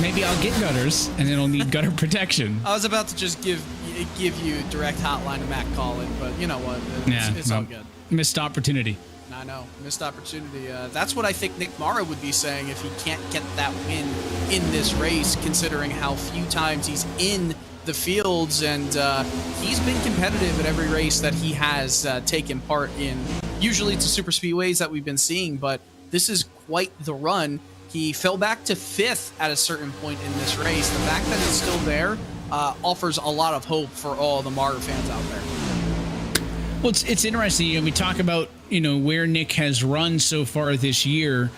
maybe I'll get gutters, and it'll need gutter protection. I was about to just give you direct hotline to Matt Collin, but you know what? It's all good. Missed opportunity. I know. Missed opportunity. That's what I think Nick Mara would be saying if he can't get that win in this race, considering how few times he's in the fields, and he's been competitive at every race that he has taken part in. Usually it's the super speedways that we've been seeing, but this is quite the run. He fell back to 5th at a certain point in this race. The fact that it's still there offers a lot of hope for all the Mara fans out there. Well, it's interesting. We talk about where Nick has run so far this year.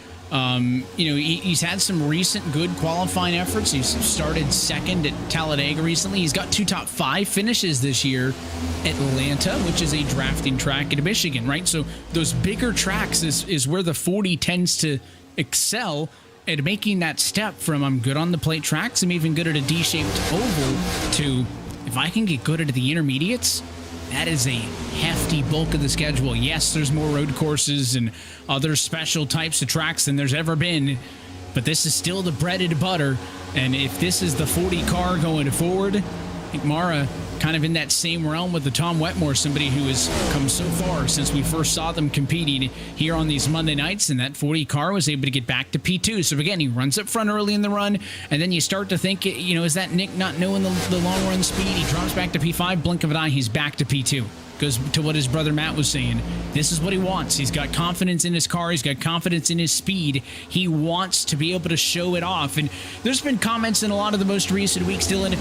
He's had some recent good qualifying efforts. He's started 2nd at Talladega recently. He's got 2 top 5 finishes this year. Atlanta, which is a drafting track in Michigan, right? So those bigger tracks is where the 40 tends to excel at making that step from I'm good on the plate tracks, I'm even good at a D-shaped oval, to if I can get good at the intermediates, that is a hefty bulk of the schedule. Yes, there's more road courses and other special types of tracks than there's ever been, but this is still the bread and butter. And if this is the 40 car going forward, I think Mara kind of in that same realm with the Tom Wetmore, somebody who has come so far since we first saw them competing here on these Monday nights, and that 40 car was able to get back to P2. So again, he runs up front early in the run, and then you start to think, is that Nick not knowing the long run speed? He drops back to P5, blink of an eye, he's back to P2. Goes to what his brother Matt was saying. This is what he wants. He's got confidence in his car. He's got confidence in his speed. He wants to be able to show it off. And there's been comments in a lot of the most recent weeks, Dylan.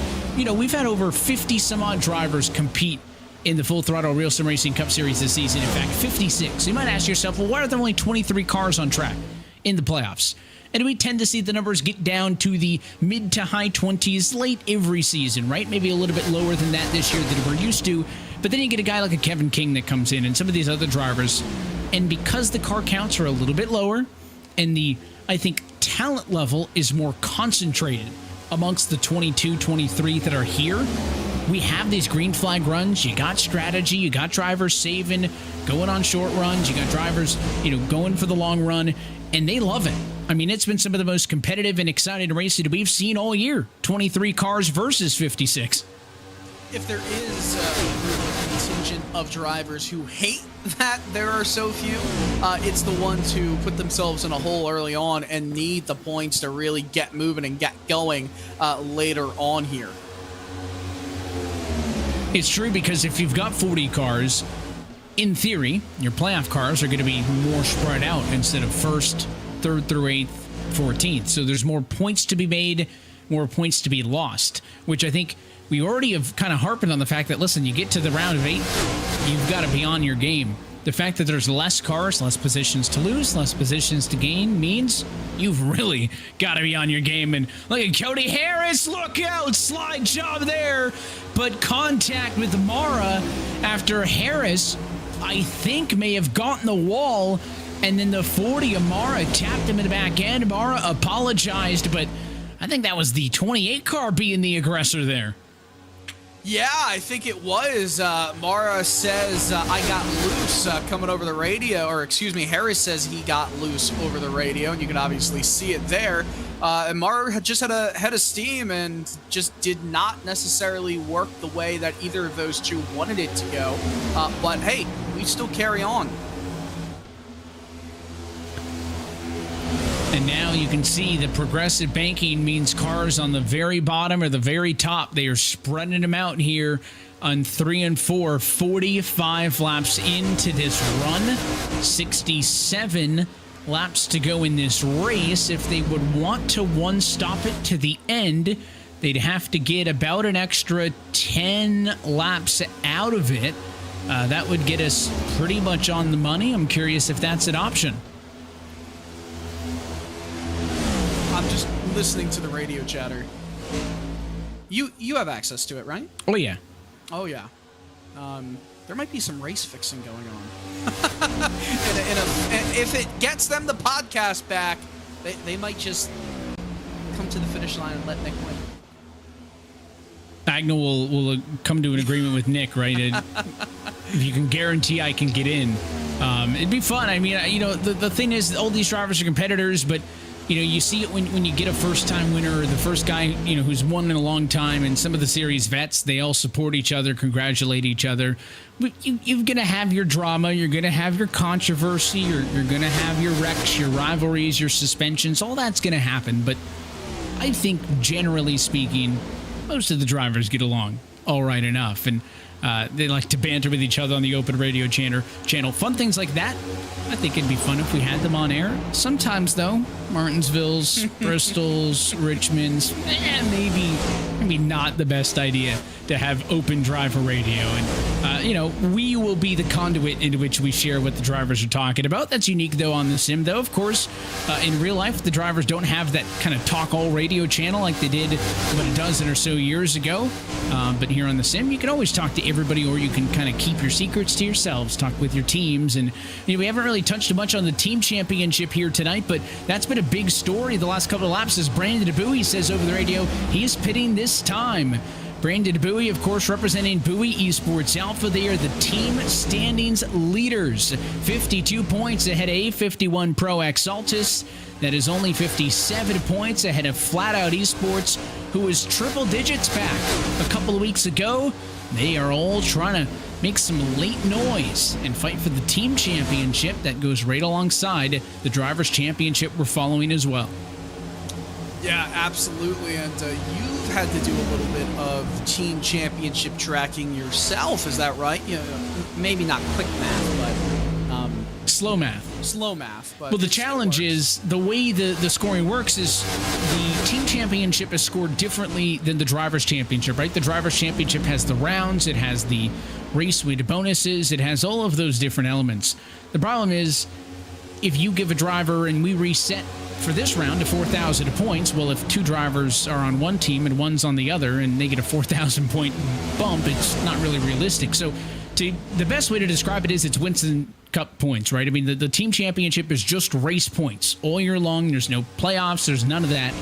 We've had over 50 some odd drivers compete in the Full Throttle RealSimRacing Cup Series this season. In fact, 56. So you might ask yourself, well, why are there only 23 cars on track in the playoffs? And we tend to see the numbers get down to the mid to high 20s late every season, right? Maybe a little bit lower than that this year than we're used to. But then you get a guy like a Kevin King that comes in and some of these other drivers. And because the car counts are a little bit lower and the, I think, talent level is more concentrated amongst the 22, 23 that are here, we have these green flag runs. You got strategy. You got drivers saving, going on short runs. You got drivers, going for the long run. And they love it. I mean, it's been some of the most competitive and exciting racing we've seen all year. 23 cars versus 56. If there is a contingent of drivers who hate that there are so few, it's the ones who put themselves in a hole early on and need the points to really get moving and get going later on here. It's true, because if you've got 40 cars, in theory, your playoff cars are going to be more spread out instead of first, 3rd through 8th, 14th. So there's more points to be made, more points to be lost, which I think we already have kind of harping on the fact that, listen, you get to the round of 8, you've got to be on your game. The fact that there's less cars, less positions to lose, less positions to gain means you've really got to be on your game. And look at Cody Harris, look out, slide job there. But contact with Mara after Harris, I think, may have gotten the wall. And then the 40 of Mara tapped him in the back end. Mara apologized, but I think that was the 28 car being the aggressor there. Yeah, I think it was. Mara says, I got loose coming over the radio, or excuse me, Harris says he got loose over the radio, and you can obviously see it there. And Mara had just had a head of steam and just did not necessarily work the way that either of those two wanted it to go. But hey, we still carry on. And now you can see the progressive banking means cars on the very bottom or the very top. They are spreading them out here on 3 and 4, 45 laps into this run, 67 laps to go in this race. If they would want to one-stop it to the end, they'd have to get about an extra 10 laps out of it. That would get us pretty much on the money. I'm curious if that's an option. I'm just listening to the radio chatter. You have access to it, right? Oh, yeah. Oh, yeah. There might be some race fixing going on. If it gets them the podcast back, they might just come to the finish line and let Nick win. Agnell will come to an agreement with Nick, right? If you can guarantee I can get in. It'd be fun. I mean, the thing is, all these drivers are competitors, but you see it when you get a first-time winner or the first guy, who's won in a long time, and some of the series vets, they all support each other, congratulate each other. You're going to have your drama. You're going to have your controversy. You're going to have your wrecks, your rivalries, your suspensions. All that's going to happen. But I think, generally speaking, most of the drivers get along all right enough. And they like to banter with each other on the open radio channel. Fun things like that, I think it'd be fun if we had them on air. Sometimes, though, Martinsville's, Bristol's, Richmond's, maybe not the best idea to have open driver radio. And, we will be the conduit into which we share what the drivers are talking about. That's unique, though, on the sim, though. Of course, in real life, the drivers don't have that kind of talk all radio channel like they did about a dozen or so years ago. But here on the sim, you can always talk to everybody, or you can kind of keep your secrets to yourselves, talk with your teams. And we haven't really touched much on the team championship here tonight, but that's been a big story the last couple of laps, as Brandon DeBowie says over the radio. He is pitting this time. Brandon DeBowie, of course, representing Bowie Esports Alpha. They are the team standings leaders. 52 points ahead of A51 Pro Exaltis. That is only 57 points ahead of Flat Out Esports, who was triple digits back a couple of weeks ago. They are all trying to make some late noise and fight for the team championship that goes right alongside the drivers' championship we're following as well. Yeah, absolutely. And you've had to do a little bit of team championship tracking yourself. Is that right? Maybe not quick math, but slow math. Slow math. But well, the challenge is the way the scoring works is the team championship is scored differently than the drivers' championship, right? The drivers' championship has the rounds, it has the race with bonuses, it has all of those different elements. The problem is, if you give a driver and we reset for this round to 4,000 points, well, if two drivers are on one team and one's on the other and they get a 4,000 point bump, it's not really realistic. So the best way to describe it is it's Winston Cup points, right? I mean, the team championship is just race points all year long. There's no playoffs. There's none of that.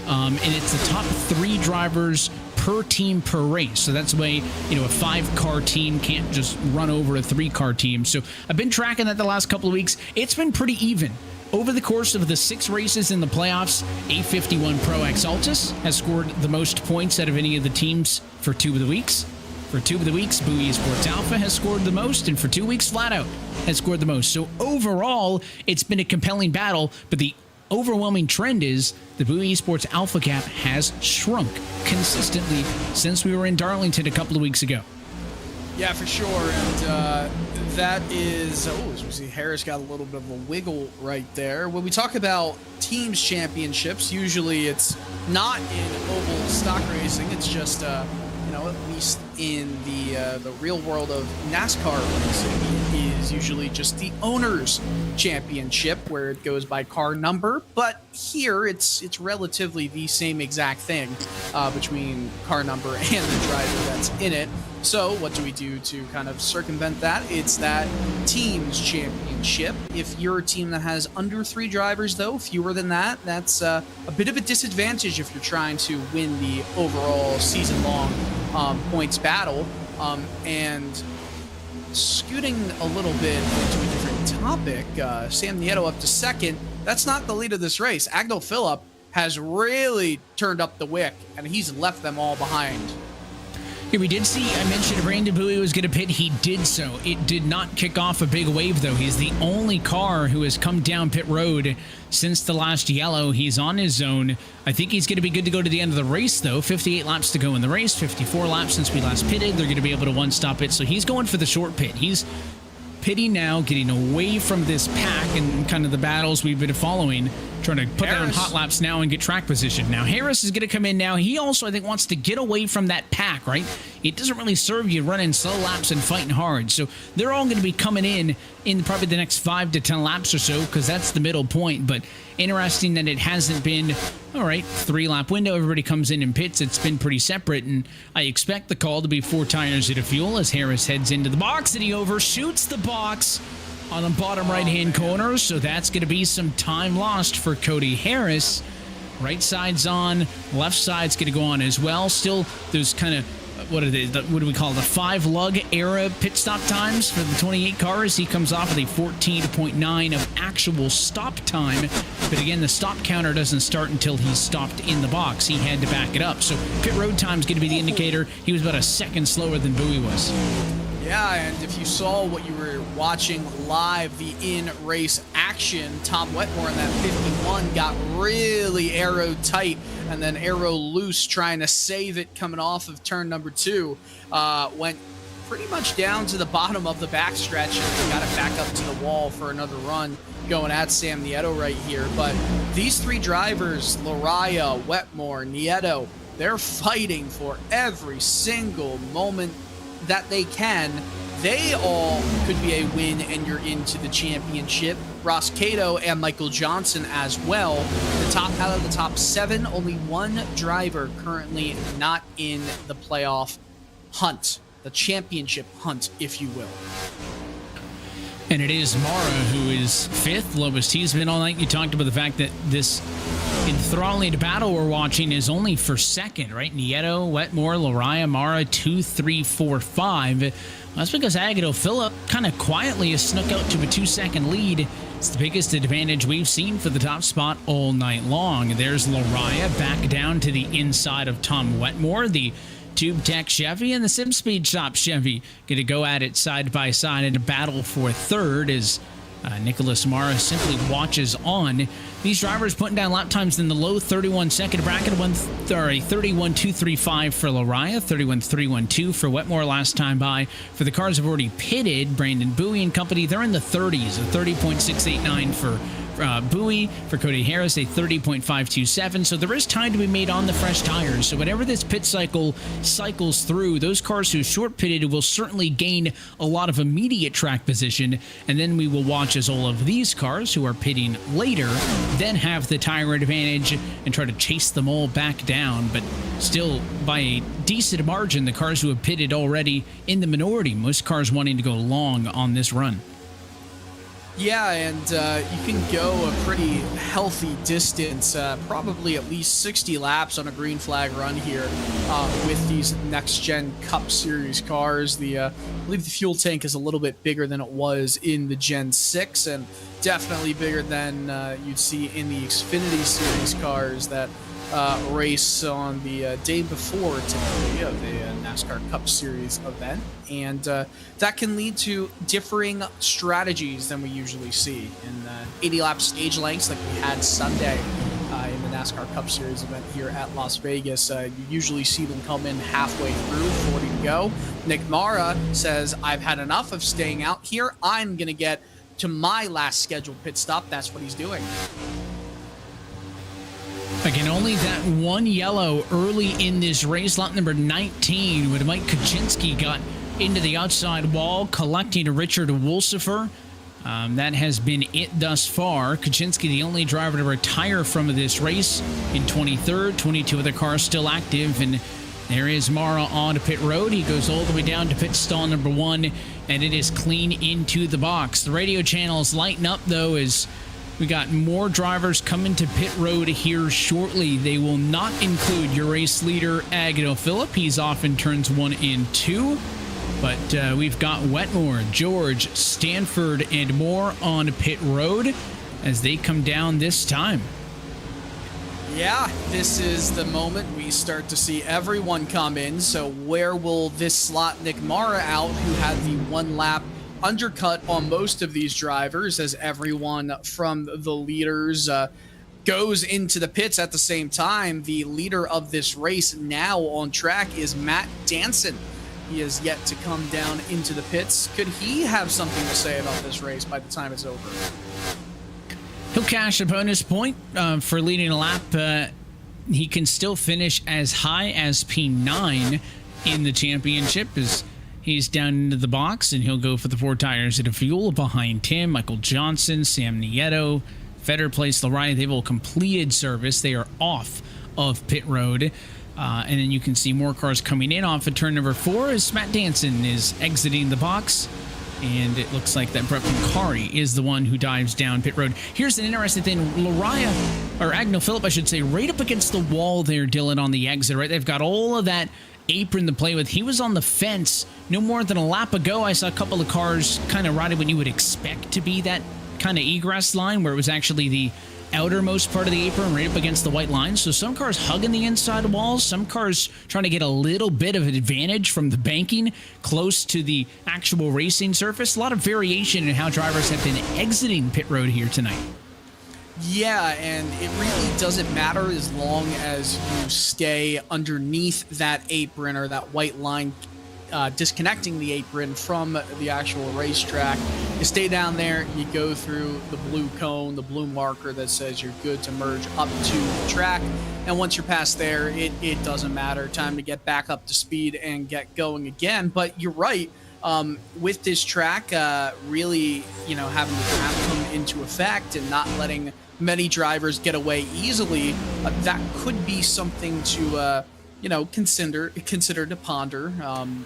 And it's the top 3 drivers per team per race. So that's the way, a 5-car team can't just run over a 3-car team. So I've been tracking that the last couple of weeks. It's been pretty even. Over the course of the 6 races in the playoffs, A51 Pro Exaltis has scored the most points out of any of the teams for 2 of the weeks. For 2 of the weeks, Bowie Esports Alpha has scored the most, and for 2 weeks, Flat Out has scored the most. So overall, it's been a compelling battle, but the overwhelming trend is the Bowie Esports Alpha gap has shrunk consistently since we were in Darlington a couple of weeks ago. Yeah, for sure. And that is, oh, as we see, Harris got a little bit of a wiggle right there. When we talk about teams championships, usually it's not in oval stock racing. It's just, at least in the real world of NASCAR racing, it is usually just the owner's championship where it goes by car number. But here, it's relatively the same exact thing between car number and the driver that's in it. So what do we do to kind of circumvent that? It's that team's championship. If you're a team that has under 3 drivers, though, fewer than that, that's a bit of a disadvantage if you're trying to win the overall season-long points battle. And scooting a little bit into a different topic, Sam Nieto up to second. That's not the lead of this race. Agno Phillip has really turned up the wick, and he's left them all behind. Here we did see, I mentioned Brandon Bowie was going to pit. He did so. It did not kick off a big wave, though. He's the only car who has come down pit road since the last yellow. He's on his own. I think he's going to be good to go to the end of the race, though. 58 laps to go in the race, 54 laps since we last pitted. They're going to be able to one-stop it, so he's going for the short pit. He's pitting now, getting away from this pack and kind of the battles we've been following, trying to put down hot laps now and get track position. Now, Harris is going to come in now. He also, I think, wants to get away from that pack, right? It doesn't really serve you running slow laps and fighting hard. So they're all going to be coming in probably the next 5 to 10 laps or so, because that's the middle point. But interesting that it hasn't been, all right, 3-lap window. Everybody comes in and pits. It's been pretty separate. And I expect the call to be 4 tires at a fuel as Harris heads into the box, and he overshoots the box on the bottom right-hand corner, so that's going to be some time lost for Cody Harris. Right side's on, left side's going to go on as well. Still, there's kind of, what do we call it, the 5-lug era pit stop times for the 28 cars. He comes off with a 14.9 of actual stop time, but again, the stop counter doesn't start until he's stopped in the box. He had to back it up, so pit road time's going to be the indicator. He was about a second slower than Bowie was. Yeah, and if you saw what you were watching live, the in-race action, Tom Wetmore in that 51 got really arrow tight and then arrow loose trying to save it coming off of turn number 2. Went pretty much down to the bottom of the backstretch and got it back up to the wall for another run going at Sam Nieto right here. But these 3 drivers, Lariah, Wetmore, Nieto, they're fighting for every single moment that they can. They all could be a win and you're into the championship. Ross Cato and Michael Johnson as well. Out of the top 7, only 1 driver currently not in the playoff hunt, the championship hunt, if you will. And it is Mara who is 5th, lowest he's been all night. You talked about the fact that this enthralling battle we're watching is only for 2nd, right? Nieto, Wetmore, Lariah, Mara, 2, 3, 4, 5. That's because Agno Phillip kind of quietly has snuck out to a 2-second lead. It's the biggest advantage we've seen for the top spot all night long. There's Lariah back down to the inside of Tom Wetmore, the Tube Tech Chevy and the Sim Speed Shop Chevy. Going to go at it side by side in a battle for 3rd as Nicholas Mara simply watches on. These drivers putting down lap times in the low 31-second bracket. 31.235 for Lariah, 31.312 for Wetmore last time by. For the cars have already pitted, Brandon Bowie and company, they're in the 30s, a 30.689 for Bowie. For Cody Harris, a 30.527. So there is time to be made on the fresh tires. So whatever this pit cycle cycles through, those cars who short pitted will certainly gain a lot of immediate track position. And then we will watch as all of these cars who are pitting later then have the tire advantage and try to chase them all back down. But still, by a decent margin, the cars who have pitted already in the minority. Most cars wanting to go long on this run. Yeah, and you can go a pretty healthy distance, probably at least 60 laps on a green flag run here with these next-gen Cup Series cars. I believe the fuel tank is a little bit bigger than it was in the Gen 6, and definitely bigger than you'd see in the Xfinity Series cars that race on the day before typically of the NASCAR Cup Series event, and that can lead to differing strategies than we usually see in 80-lap stage lengths like we had Sunday in the NASCAR Cup Series event here at Las Vegas. You usually see them come in halfway through, 40 to go. Nick Mara says, I've had enough of staying out here. I'm going to get to my last scheduled pit stop. That's what he's doing. Again, only that one yellow early in this race, lap number 19, when Mike Kaczynski got into the outside wall, collecting to Richard Wolsifer. That has been it thus far. Kaczynski, the only driver to retire from this race in 23rd. 22 other cars still active, and there is Mara on to pit road. He goes all the way down to pit stall number 1, and it is clean into the box. The radio channels lighten up, though, as we got more drivers coming to pit road here shortly. They will not include your race leader, Agnew Phillip. He's off in turns 1 and 2. But we've got Wetmore, George, Stanford, and more on pit road as they come down this time. Yeah, this is the moment we start to see everyone come in. So where will this slot Nick Mara out, who had the 1 lap undercut on most of these drivers, as everyone from the leaders goes into the pits at the same time? The leader of this race now on track is Matt Danson. He has yet to come down into the pits. Could he have something to say about this race by the time it's over? He'll cash a bonus point for leading a lap. He can still finish as high as P9 in the championship as he's down into the box, and he'll go for the 4 tires at a fuel behind him. Michael Johnson, Sam Nieto, Feder Place, Lariah, they've all completed service. They are off of pit road. And then you can see more cars coming in off of turn number 4 as Matt Danson is exiting the box. And it looks like that Brett Pancari is the one who dives down pit road. Here's an interesting thing. Lariah, or Agnew Phillip, I should say, right up against the wall there, Dylan, on the exit, right? They've got all of that apron to play with. He was on the fence no more than a lap ago. I saw a couple of cars kind of riding when you would expect to be that kind of egress line, where it was actually the outermost part of the apron right up against the white line. So some cars hugging the inside walls, some cars trying to get a little bit of an advantage from the banking close to the actual racing surface. A lot of variation in how drivers have been exiting pit road here tonight. Yeah, and it really doesn't matter as long as you stay underneath that apron or that white line, disconnecting the apron from the actual racetrack. You stay down there, you go through the blue cone, the blue marker that says you're good to merge up to the track, and once you're past there, it doesn't matter. Time to get back up to speed and get going again. But you're right, with this track really, having the trap come into effect and not letting many drivers get away easily, that could be something to consider to ponder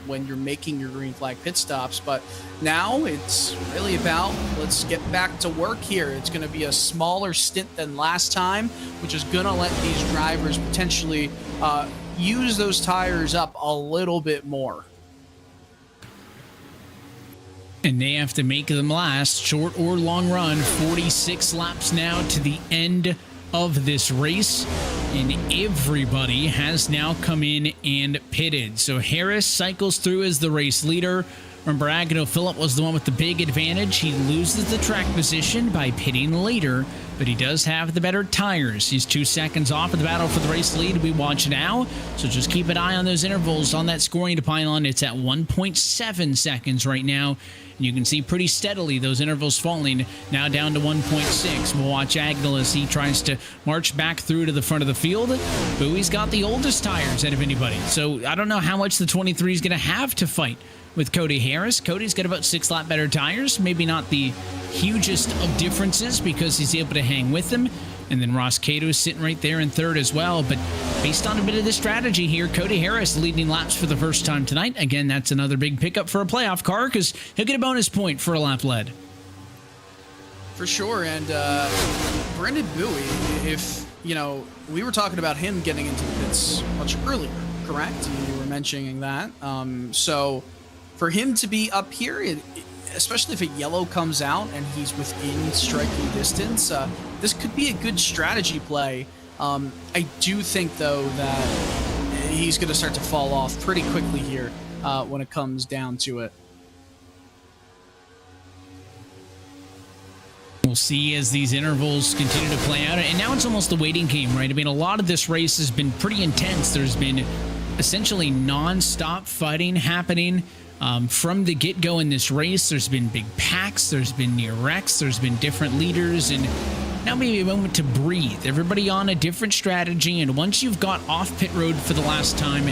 when you're making your green flag pit stops. But now it's really about, let's get back to work here. It's going to be a smaller stint than last time, which is going to let these drivers potentially use those tires up a little bit more. And they have to make them last, short or long run. 46 laps now to the end of this race, and everybody has now come in and pitted. So Harris cycles through as the race leader. Remember, Agnew Phillip was the one with the big advantage. He loses the track position by pitting later, but he does have the better tires. He's 2 seconds off of the battle for the race lead. We watch now, so just keep an eye on those intervals on that scoring pylon. It's at 1.7 seconds right now. And you can see pretty steadily those intervals falling, now down to 1.6. We'll watch Agnew as he tries to march back through to the front of the field. Bowie's got the oldest tires out of anybody, so I don't know how much the 23 is going to have to fight with Cody Harris. Cody's got about 6 lap better tires, maybe not the hugest of differences because he's able to hang with them. And then Ross Cato is sitting right there in third as well. But based on a bit of the strategy here, Cody Harris leading laps for the first time tonight. Again, that's another big pickup for a playoff car because he'll get a bonus point for a lap led. For sure. And Brendan Bowie, if, we were talking about him getting into the pits much earlier, correct? You were mentioning that. So for him to be up here, especially if a yellow comes out and he's within striking distance, this could be a good strategy play. I do think, though, that he's going to start to fall off pretty quickly here when it comes down to it. We'll see as these intervals continue to play out. And now it's almost the waiting game, right? I mean, a lot of this race has been pretty intense. There's been essentially non-stop fighting happening from the get-go in this race. There's been big packs, there's been near wrecks, there's been different leaders, and now maybe a moment to breathe. Everybody on a different strategy, and once you've got off pit road for the last time,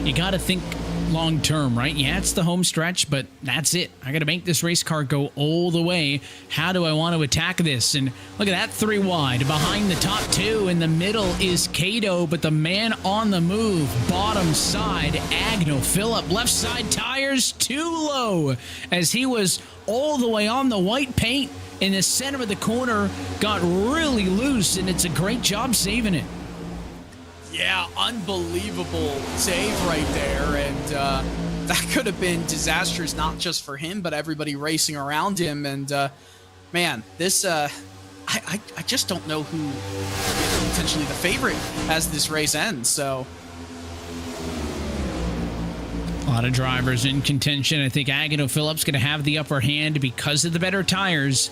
you got to think long term, right? Yeah, it's the home stretch, but that's it. I got to make this race car go all the way. How do I want to attack this? And look at that, 3 wide behind the top 2. In the middle is Kato, but the man on the move, bottom side, Agnell. Phillip, left side tires too low as he was all the way on the white paint in the center of the corner, got really loose, and it's a great job saving it. Yeah, unbelievable save right there, and that could have been disastrous, not just for him, but everybody racing around him. And man, this I just don't know who is potentially the favorite as this race ends. So a lot of drivers in contention. I think Agnell Phillip's going to have the upper hand because of the better tires.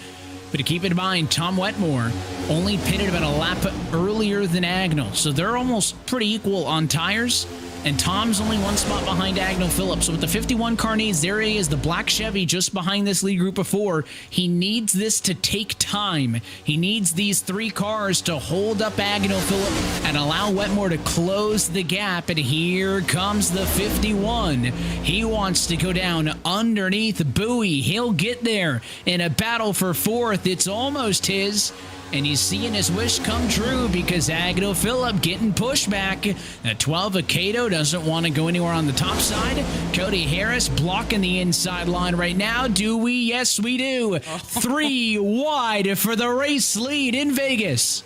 But to keep in mind, Tom Wetmore only pitted about a lap earlier than Agnell, so they're almost pretty equal on tires. And Tom's only 1 spot behind Agnell Phillip. So with the 51 car needs, there he is, the black Chevy just behind this lead group of 4. He needs this to take time. He needs these 3 cars to hold up Agnell Phillip and allow Wetmore to close the gap. And here comes the 51. He wants to go down underneath Bowie. He'll get there in a battle for 4th. It's almost his. And he's seeing his wish come true because Agnell Phillip getting pushed back. The 12 of Kato doesn't want to go anywhere on the top side. Cody Harris blocking the inside line right now. Do we? Yes, we do. 3 wide for the race lead in Vegas.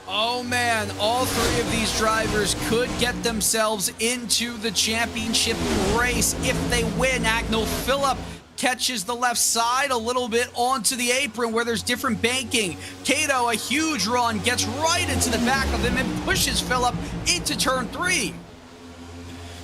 oh man, all 3 of these drivers could get themselves into the championship race if they win. Agnell Phillip catches the left side a little bit onto the apron where there's different banking. Kato, a huge run, gets right into the back of him and pushes Phillip into turn 3.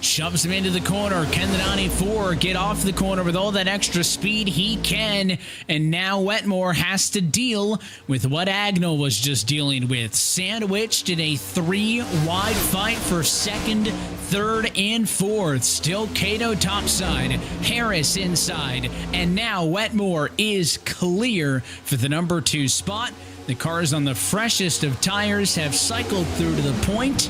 Shoves him into the corner. Can the 94 get off the corner with all that extra speed? He can. And now Wetmore has to deal with what Agnell was just dealing with. Sandwiched in a 3-wide fight for 2nd, 3rd, and 4th. Still Kato topside. Harris inside. And now Wetmore is clear for the number 2 spot. The cars on the freshest of tires have cycled through to the point.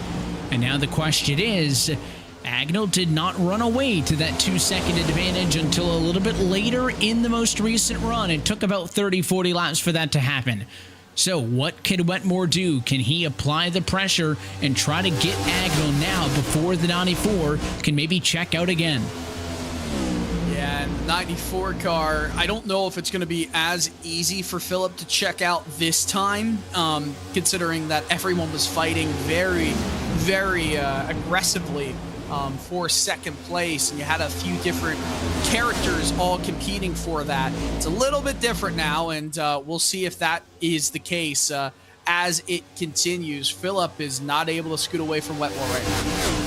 And now the question is, Agnell did not run away to that 2-second advantage until a little bit later in the most recent run. It took about 30-40 laps for that to happen. So what can Wetmore do? Can he apply the pressure and try to get Agnell now before the 94 can maybe check out again? Yeah, and the 94 car, I don't know if it's going to be as easy for Phillip to check out this time, considering that everyone was fighting very, very aggressively for 2nd place, and you had a few different characters all competing for that. It's a little bit different now, and we'll see if that is the case as it continues. Phillip is not able to scoot away from Wetmore right now.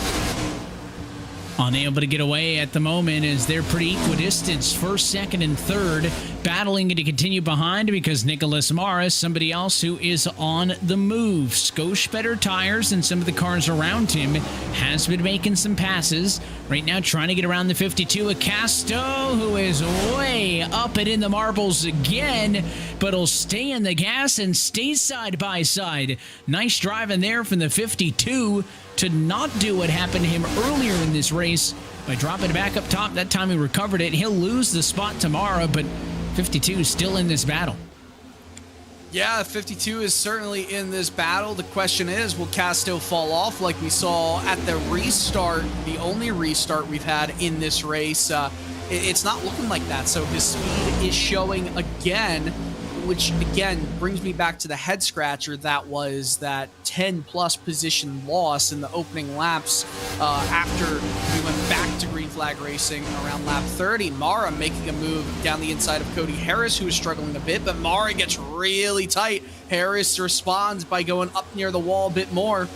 Unable to get away at the moment as they're pretty equidistant. 1st, 2nd, and 3rd battling to continue behind because Nicholas Morris, somebody else who is on the move. Skosh better tires than some of the cars around him, has been making some passes. Right now trying to get around the 52. A Casto who is way up and in the marbles again, but will stay in the gas and stay side by side. Nice driving there from the 52 to not do what happened to him earlier in this race by dropping it back up top. That time he recovered it. He'll lose the spot tomorrow, but 52 is still in this battle. Yeah, 52 is certainly in this battle. The question is, will Casto fall off like we saw at the restart, the only restart we've had in this race? It's not looking like that, so his speed is showing again, which again brings me back to the head scratcher that was that 10-plus position loss in the opening laps after we went back to green flag racing around lap 30. Mara making a move down the inside of Cody Harris, who is struggling a bit, but Mara gets really tight. Harris responds by going up near the wall a bit more.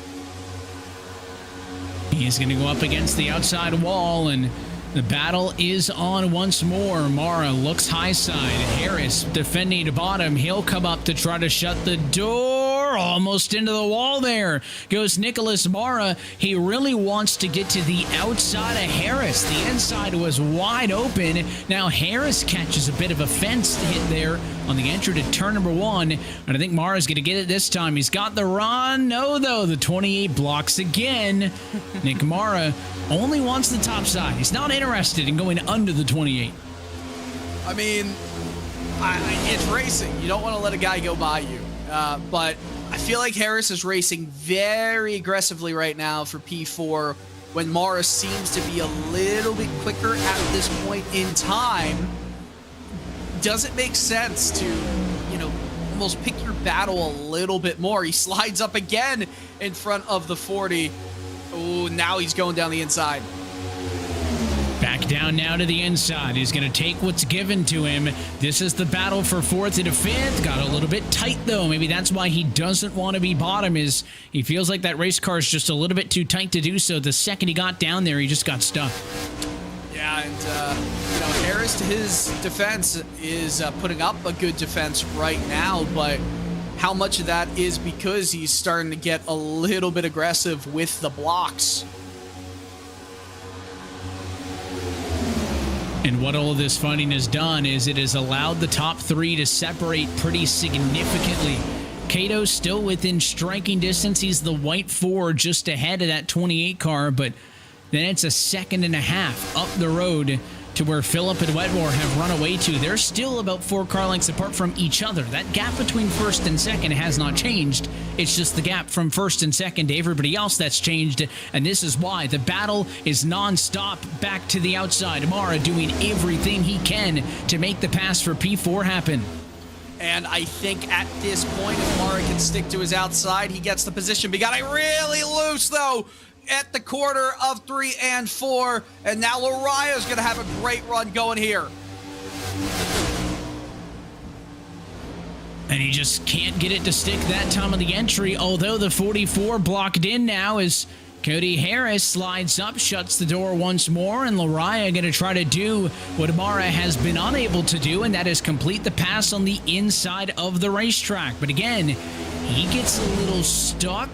He's going to go up against the outside wall, and The battle is on once more. Mara looks high side. Harris defending to bottom. He'll come up to try to shut the door. Almost into the wall there goes Nicholas Mara. He really wants to get to the outside of Harris. The inside was wide open. Now Harris catches a bit of a fence hit there on the entry to turn number 1. And I think Mara's going to get it this time. He's got the run. No, though. The 28 blocks again. Nick Mara only wants the top side. He's not interested in going under the 28. I mean, it's racing. You don't want to let a guy go by you. But I feel like Harris is racing very aggressively right now for P4 when Mara seems to be a little bit quicker at this point in time. Does it make sense to, almost pick your battle a little bit more? He slides up again in front of the 40. Oh, now he's going down the inside. Back down now to the inside. He's going to take what's given to him. This is the battle for 4th and 5th. Got a little bit tight, though. Maybe that's why he doesn't want to be bottom, is he feels like that race car is just a little bit too tight to do so. The second he got down there, he just got stuck. Yeah, and, Harris, to his defense, is putting up a good defense right now, but how much of that is because he's starting to get a little bit aggressive with the blocks? And what all of this fighting has done is it has allowed the top 3 to separate pretty significantly. Cato's still within striking distance. He's the white 4 just ahead of that 28 car, but then it's a second and a half up the road to where Phillip and Wedmore have run away to. They're still about 4 car lengths apart from each other. That gap between 1st and 2nd has not changed. It's just the gap from 1st and 2nd to everybody else that's changed. And this is why the battle is non-stop back to the outside. Mara doing everything he can to make the pass for P4 happen. And I think at this point, if Mara can stick to his outside, he gets the position. But he got it really loose, though, at the corner of 3 and 4. And now Lariah's going to have a great run going here. And he just can't get it to stick that time of the entry, although the 44 blocked in now as Cody Harris slides up, shuts the door once more, and Lariah going to try to do what Mara has been unable to do, and that is complete the pass on the inside of the racetrack. But again, he gets a little stuck.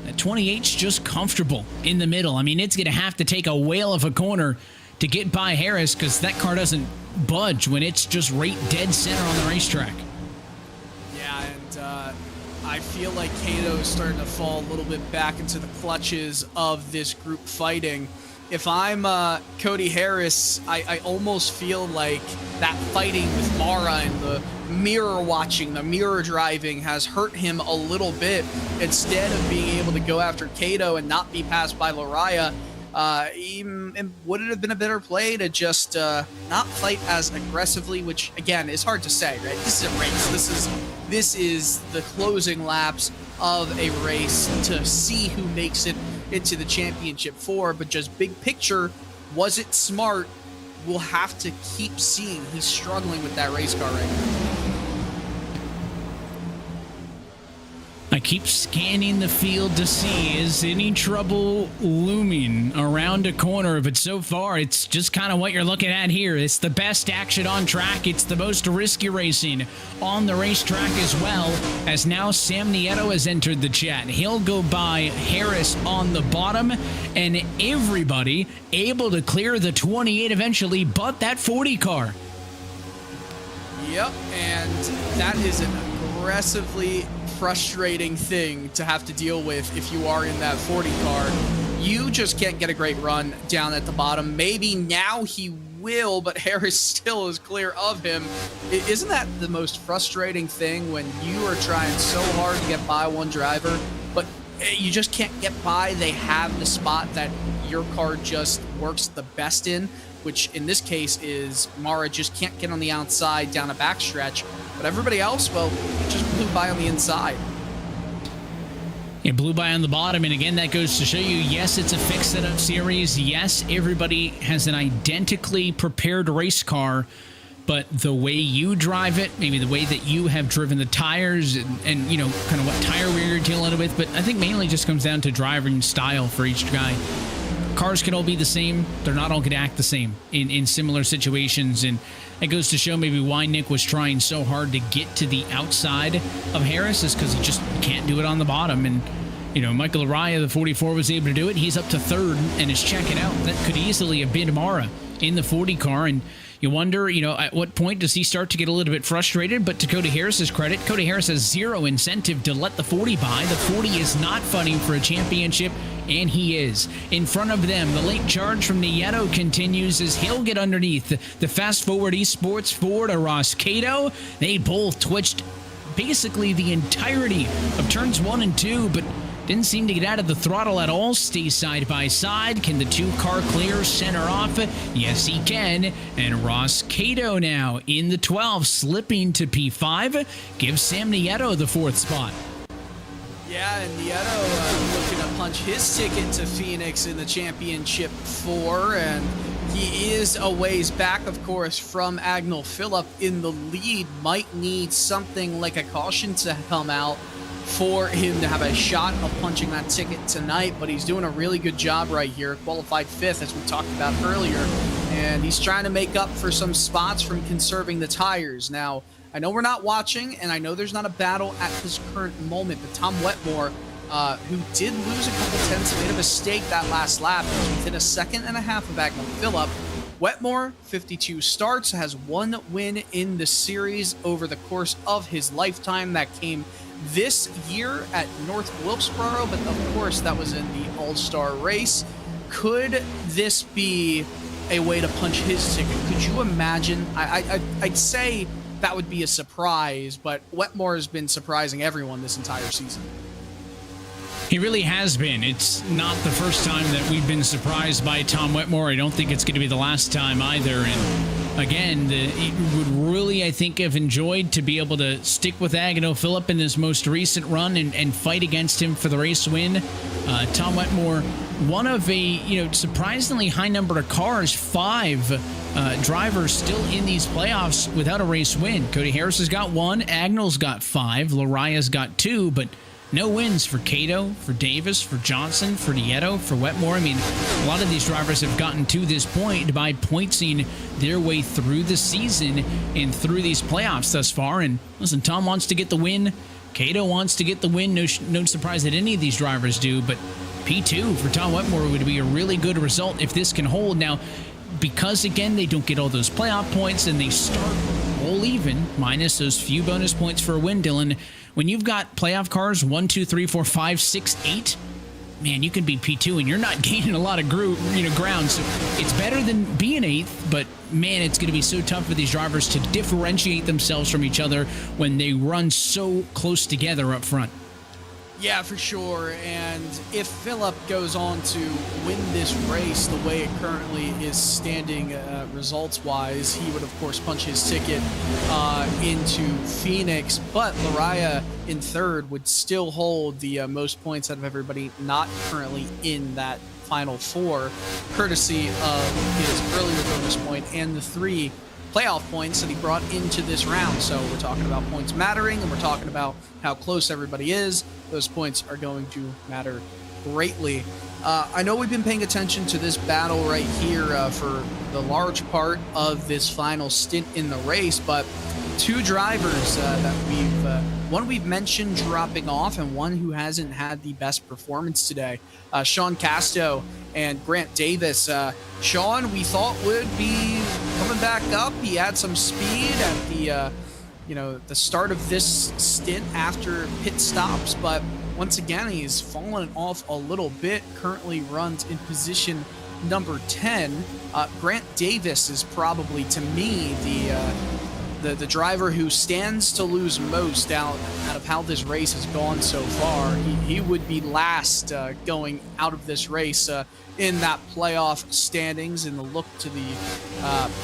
That 28's just comfortable in the middle. I mean, it's going to have to take a whale of a corner to get by Harris because that car doesn't budge when it's just right dead center on the racetrack. Yeah, and I feel like Cato is starting to fall a little bit back into the clutches of this group fighting. If I'm Cody Harris, I almost feel like that fighting with Mara and the mirror watching, the mirror driving has hurt him a little bit. Instead of being able to go after Cato and not be passed by Lariah, would it have been a better play to just not fight as aggressively, which again is hard to say, right? This is a race. This is the closing laps of a race to see who makes it into the championship 4, but just big picture, was it smart? We'll have to keep seeing. He's struggling with that race car right now. I keep scanning the field to see, is any trouble looming around a corner? But so far, it's just kind of what you're looking at here. It's the best action on track. It's the most risky racing on the racetrack as well, as now Sam Nieto has entered the chat. He'll go by Harris on the bottom, and everybody able to clear the 28 eventually, but that 40 car. Yep, and that is an aggressively frustrating thing to have to deal with if you are in that 40 car. You just can't get a great run down at the bottom. Maybe now he will, but Harris still is clear of him. Isn't that the most frustrating thing when you are trying so hard to get by one driver, but you just can't get by? They have the spot that your car just works the best in, which in this case is Mara just can't get on the outside down a backstretch. But everybody else, well, just blew by on the inside. It blew by on the bottom, and again, that goes to show you, yes, it's a fixed setup series. Yes, everybody has an identically prepared race car, but the way you drive it, maybe the way that you have driven the tires and you know, kind of what tire wear you're dealing with, but I think mainly just comes down to driving style for each guy. cars can all be the same. They're not all going to act the same in similar situations, and it goes to show maybe why Nick was trying so hard to get to the outside of Harris is because he just can't do it on the bottom. And you know, Michael Araya, the 44, was able to do it. He's up to third and is checking out. That could easily have been Mara in the 40 car, and you wonder, you know, at what point does he start to get a little bit frustrated? But to Cody Harris's credit, Cody Harris has zero incentive to let the 40 by. The 40 is not fighting for a championship, and he is. In front of them, the late charge from Nieto continues as he'll get underneath the Fast Forward Esports Ford Ross Cato. They both twitched basically the entirety of turns 1 and 2, but didn't seem to get out of the throttle at all. Stay side by side. Can the 2-car clear center off? Yes, he can. And Ross Cato now in the 12, slipping to P5. Gives Sam Nieto the 4th spot. Yeah, and Nieto looking to punch his ticket to Phoenix in the Championship 4, and he is a ways back, of course, from Agnel Phillip in the lead. Might need something like a caution to come out for him to have a shot of punching that ticket tonight, but he's doing a really good job right here. Qualified 5th, as we talked about earlier, and he's trying to make up for some spots from conserving the tires. Now, I know we're not watching, and I know there's not a battle at this current moment, but Tom Wetmore, who did lose a couple tenths, made a mistake that last lap. He was within a second and a half of Agnel Phillip. Wetmore, 52 starts, has 1 win in the series over the course of his lifetime. That came this year at North Wilkesboro, but of course that was in the All-Star race. Could this be a way to punch his ticket? Could you imagine? I'd say that would be a surprise, but Wetmore has been surprising everyone this entire season. He really has been. It's not the first time that we've been surprised by Tom Wetmore. I don't think it's going to be the last time either. And again, he would really, I think, have enjoyed to be able to stick with Agnel Phillip in his most recent run and fight against him for the race win. Tom Wetmore, one of a surprisingly high number of cars, 5 drivers still in these playoffs without a race win. Cody Harris has got 1, Agnel's got 5, Laraya's got 2, but no wins for Cato, for Davis, for Johnson, for Nieto, for Wetmore. I mean, a lot of these drivers have gotten to this point by pointsing their way through the season and through these playoffs thus far. And listen, Tom wants to get the win. Cato wants to get the win. No surprise that any of these drivers do, but P2 for Tom Wetmore would be a really good result if this can hold. Now, because, again, they don't get all those playoff points and they start all even, minus those few bonus points for a win, Dylan. When you've got playoff cars 1, 2, 3, 4, 5, 6, 8, man, you can be P2 and you're not gaining a lot of ground. So it's better than being 8th, but man, it's going to be so tough for these drivers to differentiate themselves from each other when they run so close together up front. Yeah, for sure. And if Phillip goes on to win this race the way it currently is standing results-wise, he would, of course, punch his ticket into Phoenix. But Laraya in 3rd would still hold the most points out of everybody not currently in that Final 4, courtesy of his earlier bonus point and the 3 playoff points that he brought into this round. So we're talking about points mattering, and we're talking about how close everybody is. Those points are going to matter greatly. I know we've been paying attention to this battle right here for the large part of this final stint in the race, but 2 drivers that one we've mentioned dropping off and one who hasn't had the best performance today. Sean Casto and Grant Davis. Sean, we thought would be coming back up. He had some speed at the start of this stint after pit stops, but once again, he's fallen off a little bit. Currently runs in position number 10. Grant Davis is probably, to me, the driver who stands to lose most out of how this race has gone so far. He would be last going out of this race in that playoff standings, in the look to the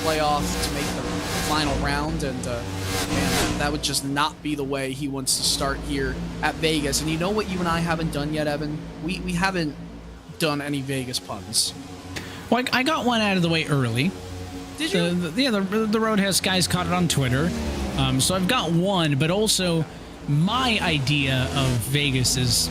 playoff to make the final round, and man, that would just not be the way he wants to start here at Vegas. And you know what you and I haven't done yet, Evan? We haven't done any Vegas puns. Well, I got one out of the way early. Did you? The Roadhouse guys caught it on Twitter. So I've got one, but also my idea of Vegas is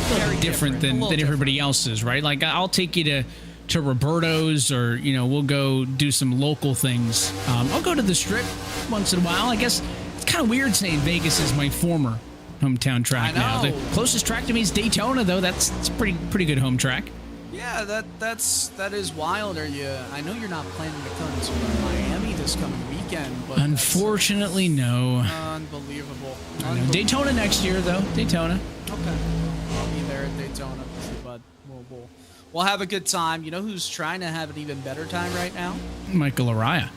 very different than everybody else's, right? Like, I'll take you to Roberto's, or, you know, we'll go do some local things. I'll go to the Strip once in a while. I guess it's kind of weird saying Vegas is my former hometown track now. The closest track to me is Daytona, though. It's a pretty good home track. Yeah, that is wild. I know you're not planning to come to Miami this coming weekend, but unfortunately, no. Unbelievable. Daytona next year, though. Daytona. Okay. I'll be there at Daytona with you, bud. We'll have a good time. You know who's trying to have an even better time right now? Michael Araya.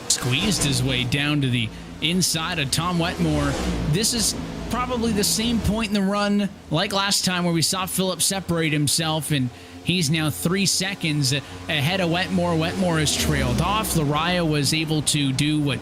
Squeezed his way down to the inside of Tom Wetmore. This is probably the same point in the run like last time where we saw Phillip separate himself, and he's now 3 seconds ahead of Wetmore. Wetmore has trailed off. Laraya was able to do what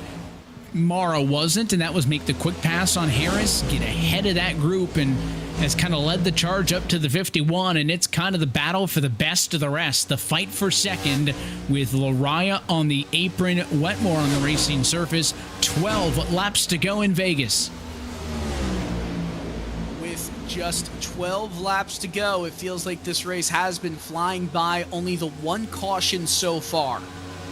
Mara wasn't, and that was make the quick pass on Harris, get ahead of that group, and has kind of led the charge up to the 51, and it's kind of the battle for the best of the rest. The fight for second with Laraya on the apron, Wetmore on the racing surface. 12 laps to go in Vegas. With just 12 laps to go, it feels like this race has been flying by. Only the one caution so far.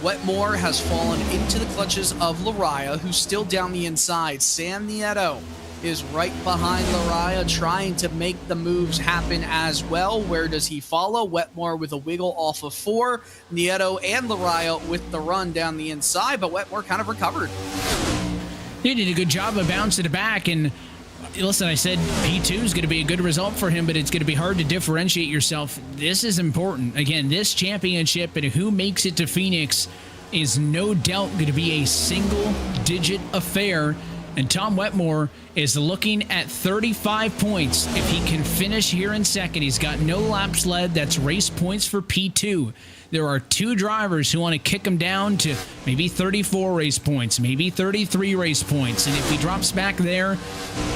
Wetmore has fallen into the clutches of Laraya, who's still down the inside. Sam Nieto is right behind Laraya, trying to make the moves happen as well. Where does he follow? Wetmore with a wiggle off of 4. Nieto and Laraya with the run down the inside, but Wetmore kind of recovered. He did a good job of bouncing it back, and listen, I said P2 is going to be a good result for him, but it's going to be hard to differentiate yourself. This is important. Again, this championship and who makes it to Phoenix is no doubt going to be a single-digit affair. And Tom Wetmore is looking at 35 points. If he can finish here in second, he's got no laps led. That's race points for P2. There are 2 drivers who want to kick him down to maybe 34 race points, maybe 33 race points. And if he drops back there,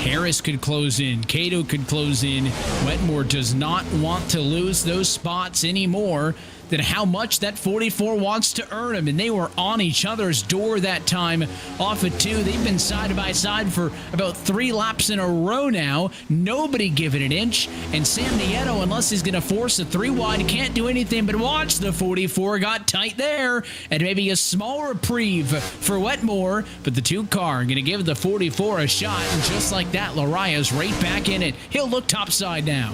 Harris could close in, Cato could close in. Wetmore does not want to lose those spots anymore than how much that 44 wants to earn him. And they were on each other's door that time off of 2. They've been side by side for about 3 laps in a row now. Nobody giving an inch. And Sam Nieto, unless he's going to force a 3 wide, can't do anything but watch. The 44 got tight there, and maybe a small reprieve for Wetmore. But the 2 car going to give the 44 a shot. And just like that, Laraya's right back in it. He'll look topside now.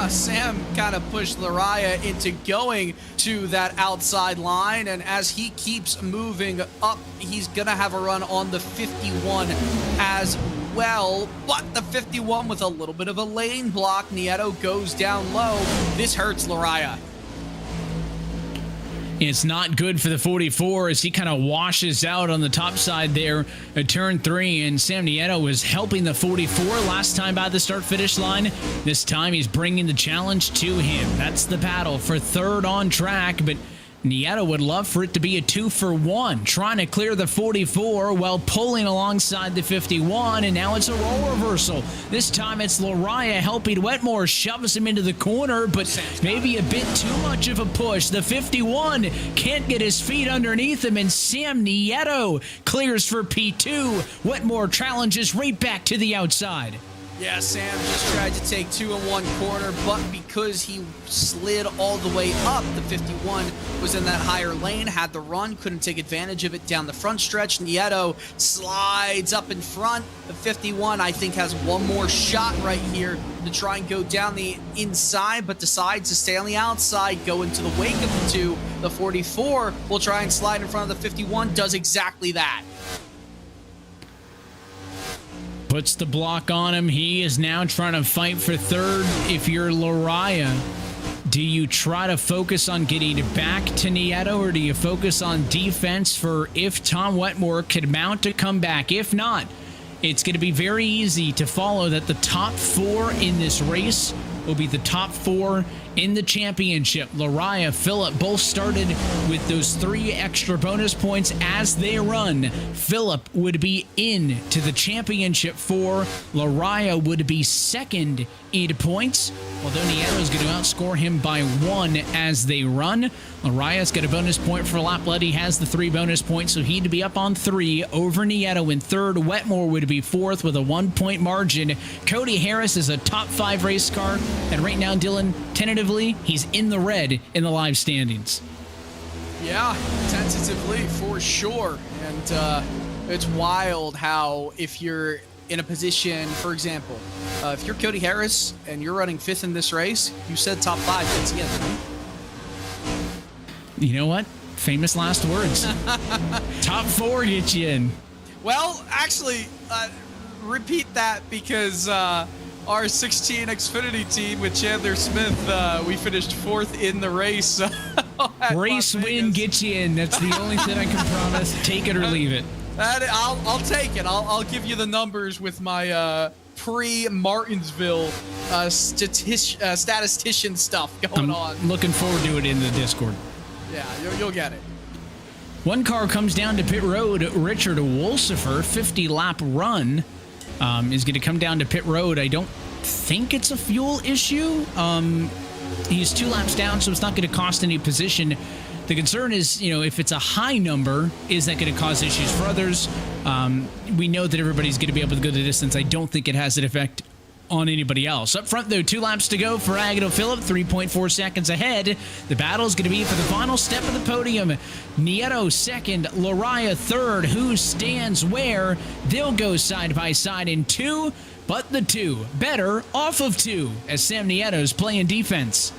Sam kind of pushed Laraya into going to that outside line, and as he keeps moving up, he's going to have a run on the 51 as well. But the 51 with a little bit of a lane block. Nieto goes down low. This hurts Laraya. It's not good for the 44 as he kind of washes out on the top side there at turn 3. And Sam Nieto was helping the 44 last time by the start-finish line. This time he's bringing the challenge to him. That's the battle for third on track, but Nieto would love for it to be a 2-for-1, trying to clear the 44 while pulling alongside the 51, and now it's a role reversal. This time it's Laraya helping Wetmore, shoves him into the corner, but maybe a bit too much of a push. The 51 can't get his feet underneath him, and Sam Nieto clears for P2. Wetmore challenges right back to the outside. Yeah, Sam just tried to take 2 in 1 corner, but because he slid all the way up, the 51 was in that higher lane, had the run, couldn't take advantage of it down the front stretch. Nieto slides up in front. The 51, I think, has one more shot right here to try and go down the inside, but decides to stay on the outside, go into the wake of the 2. The 44 will try and slide in front of the 51, does exactly that. Puts the block on him. He is now trying to fight for third. If you're Laraya, do you try to focus on getting back to Nieto, or do you focus on defense for if Tom Wetmore could mount to come back? If not, it's going to be very easy to follow that the top 4 in this race will be the top 4 in the championship. Laraya, Phillip both started with those 3 extra bonus points as they run. Phillip would be in to the championship 4. Laraya would be second in points, although Nieto is going to outscore him by 1 as they run. Laraya's got a bonus point for lap led. He has the 3 bonus points, so he'd be up on 3 over Nieto in third. Wetmore would be 4th with a 1-point margin. Cody Harris is a top 5 race car, and right now, Dylan, tentative tentatively, he's in the red in the live standings. Yeah, tentatively for sure. And it's wild how if you're in a position, for example, if you're Cody Harris and you're running 5th in this race, you said top 5 gets in. You know what? Famous last words. Top 4 gets you in. Well, actually, repeat that because our 16 Xfinity team with Chandler Smith, we finished 4th in the race. Race win gets you in. That's the only thing I can promise. Take it or leave it. I'll take it. I'll give you the numbers with my pre-Martinsville statistician stuff going on. Looking forward to it in the Discord. Yeah, you'll get it. One car comes down to pit road. Richard Wolsifer, 50-lap run, is going to come down to pit road. I don't think it's a fuel issue. He's 2 laps down, so it's not going to cost any position. The concern is, if it's a high number, is that going to cause issues for others? We know that everybody's going to be able to go the distance. I don't think it has an effect on anybody else. Up front, though, 2 laps to go for Agnew Phillip, 3.4 seconds ahead. The battle is going to be for the final step of the podium. Nieto second, Lariah third. Who stands where? They'll go side by side in 2, but the 2 better off of 2 as Sam Nieto's playing defense.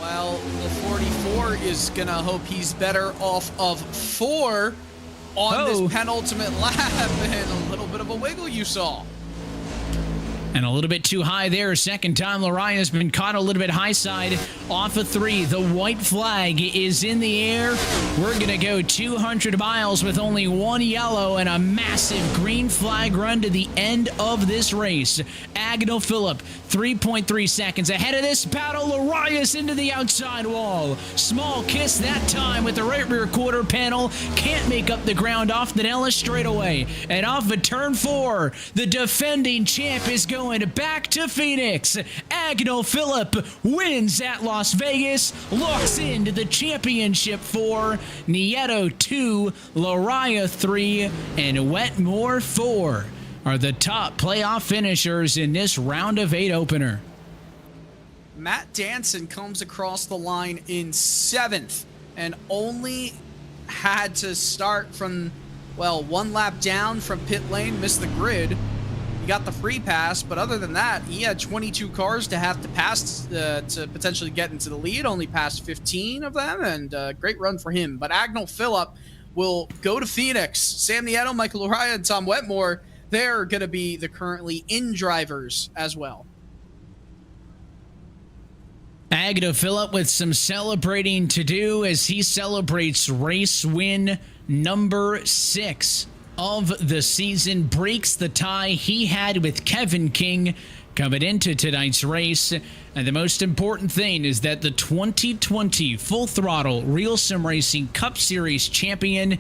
Well, the 44 is going to hope he's better off of 4 on this penultimate lap, and a little bit of a wiggle you saw. And a little bit too high there. Second time Lariah's been caught a little bit high side off of 3. The white flag is in the air. We're going to go 200 miles with only 1 yellow and a massive green flag run to the end of this race. Agnew Phillip, 3.3 seconds ahead of this battle. Lariah's into the outside wall. Small kiss that time with the right rear quarter panel. Can't make up the ground off the Nellis straightaway. And off of turn 4, the defending champ is going back to Phoenix. Agnew Phillip wins at Las Vegas, locks into the championship 4, Nieto 2, Lariah 3, and Wetmore 4 are the top playoff finishers in this round of 8 opener. Matt Danson comes across the line in 7th and only had to start from, 1 lap down from pit lane, missed the grid. He got the free pass, but other than that, he had 22 cars to have to pass to potentially get into the lead. Only passed 15 of them, and great run for him. But Agnew Phillip will go to Phoenix. Sam Nieto, Michael Lariah, and Tom Wetmore, they're going to be the currently in drivers as well. Agnew Phillip with some celebrating to do as he celebrates race win number 6 of the season, breaks the tie he had with Kevin King coming into tonight's race. And the most important thing is that the 2020 Full Throttle RealSimRacing Cup Series champion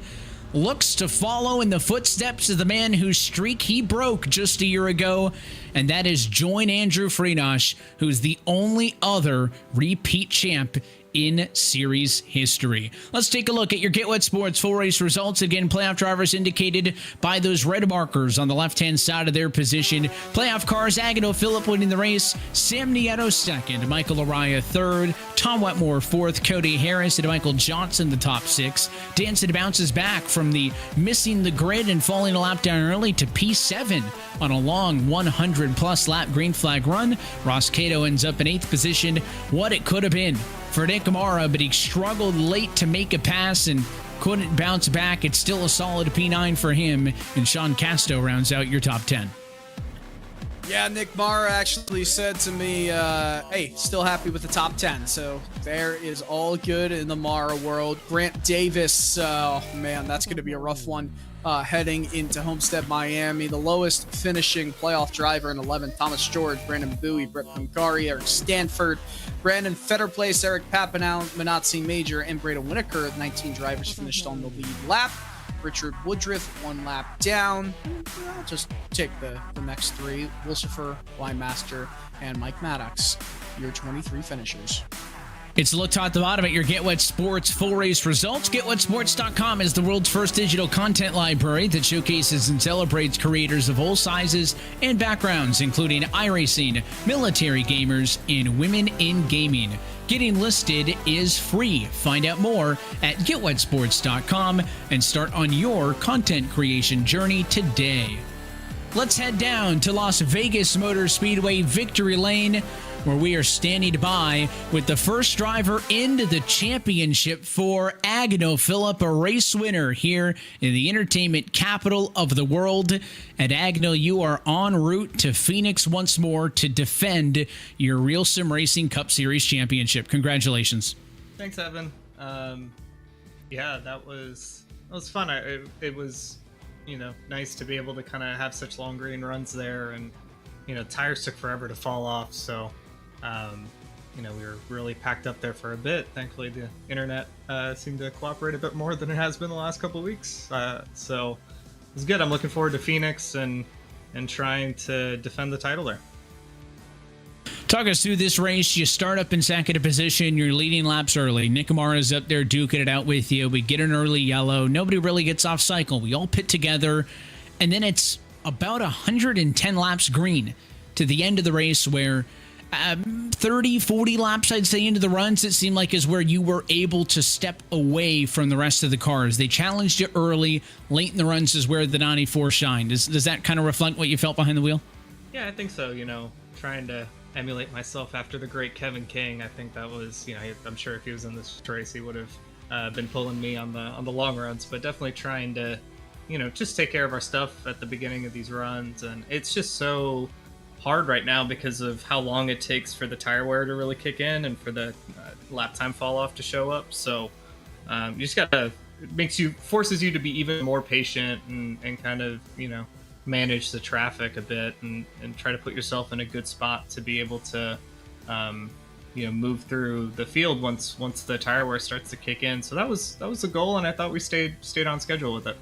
looks to follow in the footsteps of the man whose streak he broke just a year ago, and that is join Andrew Freenosh, who's the only other repeat champ in series history. Let's take a look at your Get Wet Sports full race results. Again, playoff drivers indicated by those red markers on the left-hand side of their position. Playoff cars, Agnew Phillip winning the race, Sam Nieto second, Michael Lariah third, Tom Wetmore fourth, Cody Harris and Michael Johnson the top 6. Danson bounces back from the missing the grid and falling a lap down early to P7 on a long 100-plus lap green flag run. Ross Cato ends up in 8th position. What it could have been for Nick Amara, but he struggled late to make a pass and couldn't bounce back. It's still a solid P9 for him, and Sean Casto rounds out your top 10. Yeah, Nick Mara actually said to me, hey, still happy with the top 10. So there is all good in the Mara world. Grant Davis, oh man, that's going to be a rough one heading into Homestead, Miami. The lowest finishing playoff driver in 11th, Thomas George, Brandon Bowie, Brett Pancari, Eric Stanford, Brandon Fetterplace, Eric Papanow, Manatsi Major, and Braden Whitaker. 19 drivers finished on the lead lap. Richard Woodruff, 1 lap down. I'll just take the next 3. Wolsifer, Master, and Mike Maddox, your 23 finishers. It's a look top to bottom at your Get Wet Sports full race results. GetWetSports.com is the world's first digital content library that showcases and celebrates creators of all sizes and backgrounds, including iRacing, military gamers, and women in gaming. Getting listed is free. Find out more at GetWetSports.com and start on your content creation journey today. Let's head down to Las Vegas Motor Speedway Victory Lane, where we are standing by with the first driver into the championship for Agno Phillip, a race winner here in the entertainment capital of the world. At Agno, you are en route to Phoenix once more to defend your RealSimRacing Cup Series championship. Congratulations. Thanks, Evan. Yeah, that was fun. It was, nice to be able to kind of have such long green runs there, and tires took forever to fall off, so we were really packed up there for a bit. Thankfully, the internet seemed to cooperate a bit more than it has been the last couple of weeks, so it was good. I'm looking forward to Phoenix and trying to defend the title there. Talk us through this race. You start up in second position. You're leading laps early. Nick Amara's up there duking it out with you. We get an early yellow. Nobody really gets off cycle. We all pit together. And then it's about 110 laps green to the end of the race, where 30, 40 laps, I'd say, into the runs, it seemed like is where you were able to step away from the rest of the cars. They challenged you early. Late in the runs is where the 94 shined. Does that kind of reflect what you felt behind the wheel? Yeah, I think so. Trying to emulate myself after the great Kevin King. I think that was, I'm sure if he was in this race, he would have been pulling me on the long runs, but definitely trying to, just take care of our stuff at the beginning of these runs. And it's just so hard right now because of how long it takes for the tire wear to really kick in and for the lap time fall off to show up. So you just gotta, forces you to be even more patient and kind of, manage the traffic a bit and try to put yourself in a good spot to be able to, move through the field once the tire wear starts to kick in. So that was the goal, and I thought we stayed on schedule with it.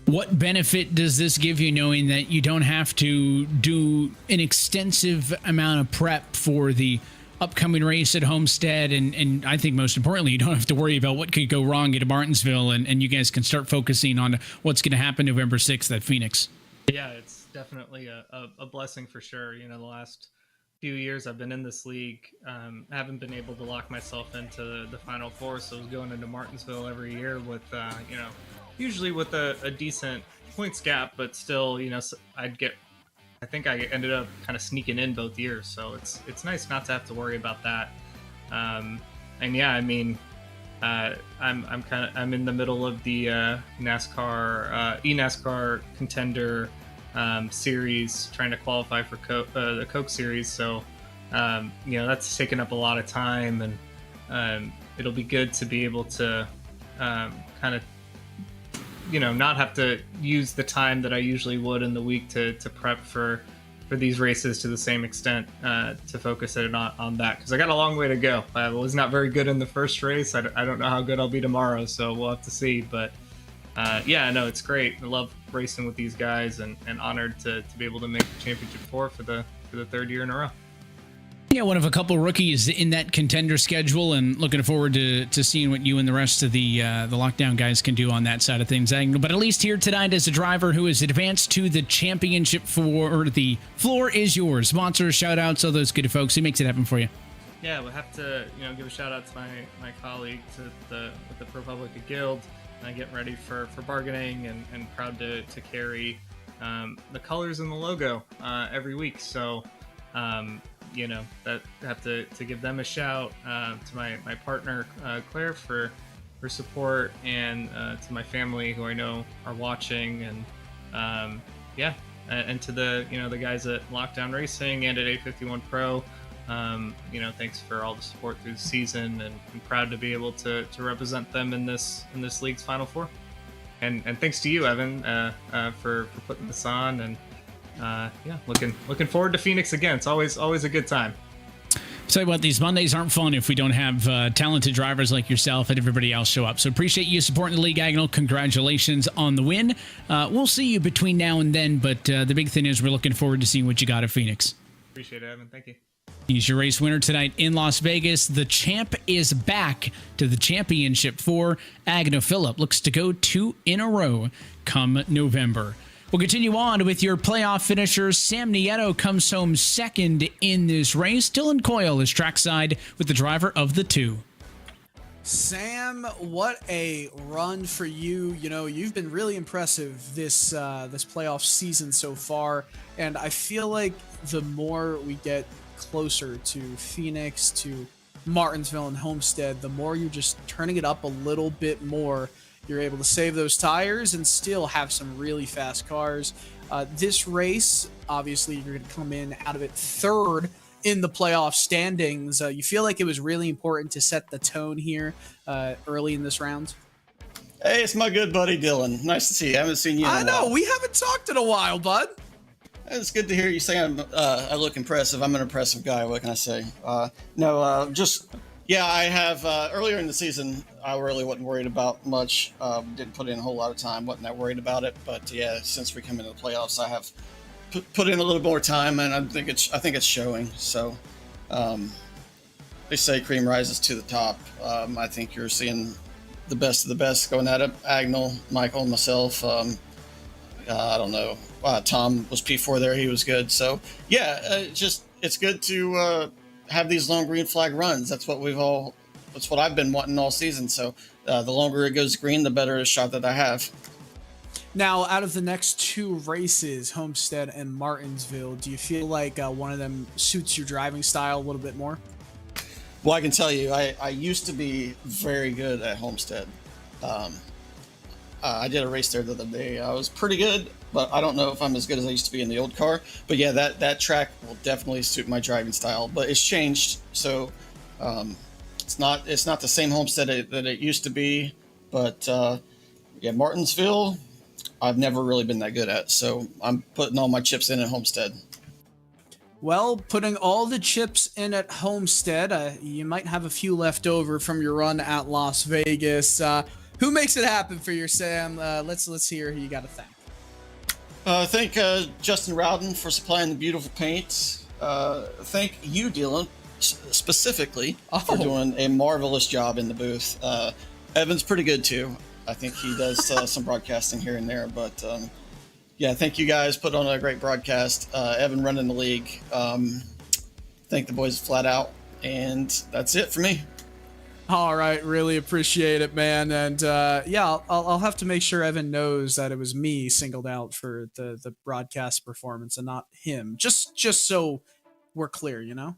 What benefit does this give you, knowing that you don't have to do an extensive amount of prep for the upcoming race at Homestead, and I think most importantly, you don't have to worry about what could go wrong at Martinsville, and you guys can start focusing on what's going to happen November 6th at Phoenix? Yeah, it's definitely a blessing for sure. The last few years I've been in this league, haven't been able to lock myself into the Final Four, so I was going into Martinsville every year with, usually with a decent points gap, but still, I think I ended up kind of sneaking in both years, so it's nice not to have to worry about that. And yeah, I'm in the middle of the NASCAR eNASCAR contender series, trying to qualify for the Coke series. So that's taken up a lot of time, and it'll be good to be able to kind of not have to use the time that I usually would in the week to prep for these races to the same extent, to focus it on that, because I got a long way to go. I was not very good in the first race. I don't know how good I'll be tomorrow, so we'll have to see. But yeah, no, it's great. I love racing with these guys, and honored to be able to make the championship four for the third year in a row. Yeah, one of a couple rookies in that contender schedule, and looking forward to seeing what you and the rest of the lockdown guys can do on that side of things. But at least here tonight as a driver who has advanced to the championship or the floor is yours. Sponsors, shout outs, all those good folks. Who makes it happen for you? Yeah, we'll have to give a shout out to my colleagues with the ProPublica Guild, getting ready for bargaining, and proud to carry the colors and the logo every week. So that have to give them a shout, to my partner Claire for support, and to my family who I know are watching, and and to the guys at Lockdown Racing and at A51 Pro. Thanks for all the support through the season, and I'm proud to be able to represent them in this league's Final Four. And thanks to you, Evan, for putting this on, and looking forward to Phoenix again. It's always a good time. Tell you what, these Mondays aren't fun if we don't have talented drivers like yourself and everybody else show up. So appreciate you supporting the league, Agnell. Congratulations on the win. We'll see you between now and then, but the big thing is we're looking forward to seeing what you got at Phoenix. Appreciate it, Evan. Thank you. He's your race winner tonight in Las Vegas. The champ is back to the championship for Agno Phillip. Looks to go 2 in a row come November. We'll continue on with your playoff finishers. Sam Nieto comes home second in this race. Dylan Coyle is trackside with the driver of the 2. Sam, what a run for you. You know, you've been really impressive this playoff season so far, and I feel like the more we get closer to Phoenix, to Martinsville and Homestead, the more you're just turning it up a little bit more. You're able to save those tires and still have some really fast cars. This race, obviously, you're going to come in out of it third in the playoff standings. You feel like it was really important to set the tone here early in this round? Hey, it's my good buddy Dylan. Nice to see you. I haven't seen you in a while. I know, we haven't talked in a while, bud. It's good to hear you say I look impressive. I'm an impressive guy. What can I say? I have earlier in the season, I really wasn't worried about much. Didn't put in a whole lot of time. Wasn't that worried about it. But yeah, since we come into the playoffs, I have put in a little more time, and I think it's showing. So they say cream rises to the top. I think you're seeing the best of the best going at it. Agnell, Michael, myself. I don't know. Tom was P4 there. He was good. So yeah, it's good to have these long green flag runs. That's what I've been wanting all season. So the longer it goes green, the better a shot that I have. Now, out of the next 2 races, Homestead and Martinsville, do you feel like one of them suits your driving style a little bit more? Well, I can tell you, I used to be very good at Homestead. I did a race there the other day. I was pretty good, but I don't know if I'm as good as I used to be in the old car. But yeah, that track will definitely suit my driving style. But it's changed, so it's not the same Homestead that it used to be. But yeah, Martinsville, I've never really been that good at. So I'm putting all my chips in at Homestead. Well, putting all the chips in at Homestead, you might have a few left over from your run at Las Vegas. Who makes it happen for you, Sam? Let's hear who you got to thank. Thank Justin Rowden for supplying the beautiful paint. Thank you, Dylan, specifically for doing a marvelous job in the booth. Evan's pretty good too. I think he does some broadcasting here and there, but yeah, thank you guys. Put on a great broadcast. Evan running the league. Thank the boys flat out, and that's it for me. All right, really appreciate it, man. And yeah, I'll have to make sure Evan knows that it was me singled out for the broadcast performance and not him. Just so we're clear, you know.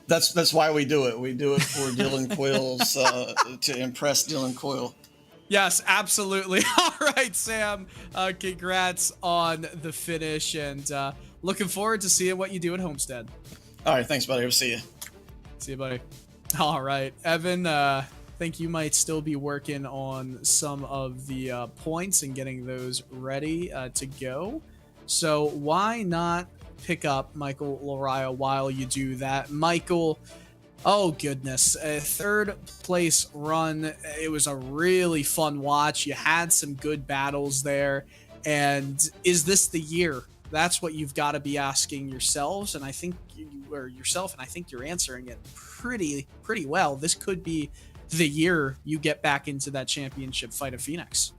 That's why we do it. We do it for Dylan Coyle's to impress Dylan Coyle. Yes, absolutely. All right, Sam. Congrats on the finish, and looking forward to seeing what you do at Homestead. All right, thanks, buddy. We'll see you. See you, buddy. All right, Evan, I think you might still be working on some of the points and getting those ready to go. So why not pick up Michael Lariah while you do that? Michael, oh goodness, a 3rd place run. It was a really fun watch. You had some good battles there. And is this the year? That's what you've got to be asking yourselves, and I think you're answering it pretty well. This could be the year you get back into that championship fight at Phoenix.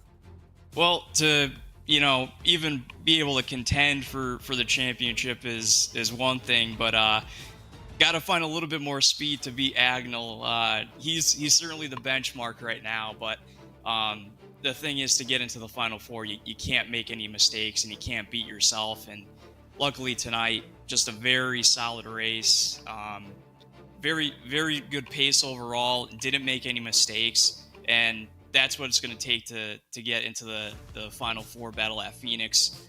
Well, to even be able to contend for the championship is one thing, but got to find a little bit more speed to beat Agnell. He's certainly the benchmark right now, but the thing is, to get into the Final Four, you can't make any mistakes and you can't beat yourself. And luckily tonight, just a very solid race. Very, very good pace overall. Didn't make any mistakes. And that's what it's going to take to get into the Final Four battle at Phoenix.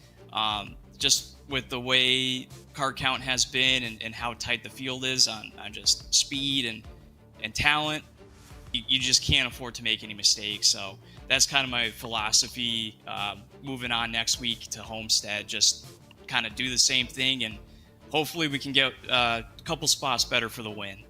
Just with the way car count has been and how tight the field is on just speed and talent, you just can't afford to make any mistakes. So that's kind of my philosophy moving on next week to Homestead. Just kind of do the same thing, and hopefully we can get a couple spots better for the win.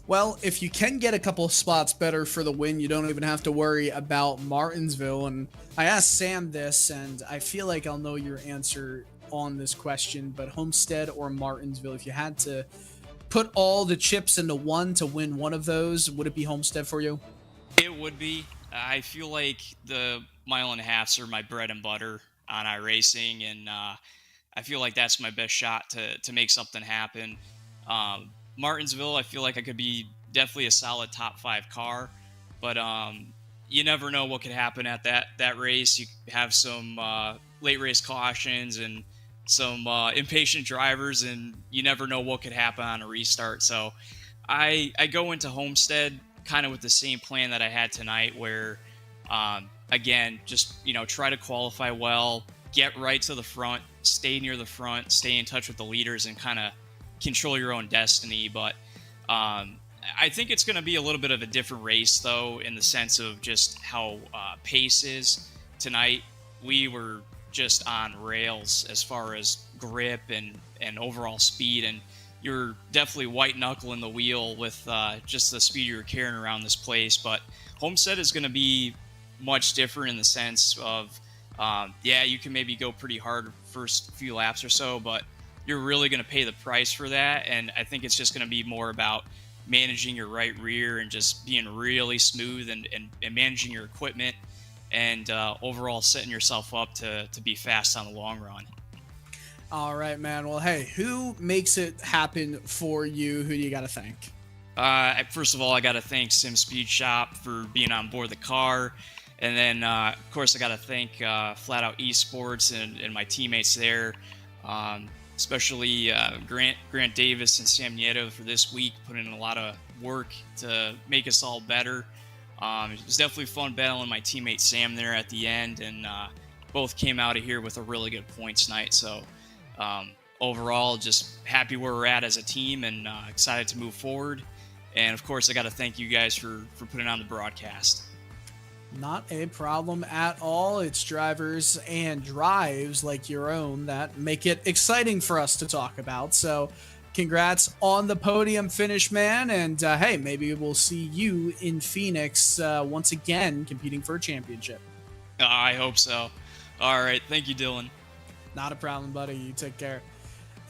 Well, if you can get a couple spots better for the win, you don't even have to worry about Martinsville. And I asked Sam this, and I feel like I'll know your answer on this question, but Homestead or Martinsville, if you had to put all the chips into one to win one of those, would it be Homestead for you? It would be. I feel like the mile and a halfs are my bread and butter on iRacing, and I feel like that's my best shot to make something happen. Martinsville, I feel like I could be definitely a solid top 5 car, but you never know what could happen at that race. You have some late race cautions and some impatient drivers, and you never know what could happen on a restart. So I go into Homestead kind of with the same plan that I had tonight, where again, just try to qualify well, get right to the front, stay near the front, stay in touch with the leaders, and kind of control your own destiny. But I think it's going to be a little bit of a different race, though, in the sense of just how pace is. Tonight, we were just on rails as far as grip and overall speed, and you're definitely white knuckling the wheel with just the speed you're carrying around this place. But Homestead is going to be much different in the sense of, you can maybe go pretty hard first few laps or so, but you're really going to pay the price for that. And I think it's just going to be more about managing your right rear and just being really smooth and managing your equipment and overall setting yourself up to be fast on the long run. All right, man. Well, hey, who makes it happen for you? Who do you got to thank? First of all, I got to thank Sim Speed Shop for being on board the car. And then, of course, I got to thank Flat Out Esports and my teammates there, especially Grant Davis and Sam Nieto for this week, putting in a lot of work to make us all better. It was definitely fun battling my teammate Sam there at the end, and both came out of here with a really good points night. So overall, just happy where we're at as a team and excited to move forward. And of course, I got to thank you guys for putting on the broadcast. Not a problem at all. It's drivers and drives like your own that make it exciting for us to talk about. So congrats on the podium finish, man. And hey, maybe we'll see you in Phoenix once again competing for a championship. I hope so. All right. Thank you, Dylan. Not a problem, buddy. You take care.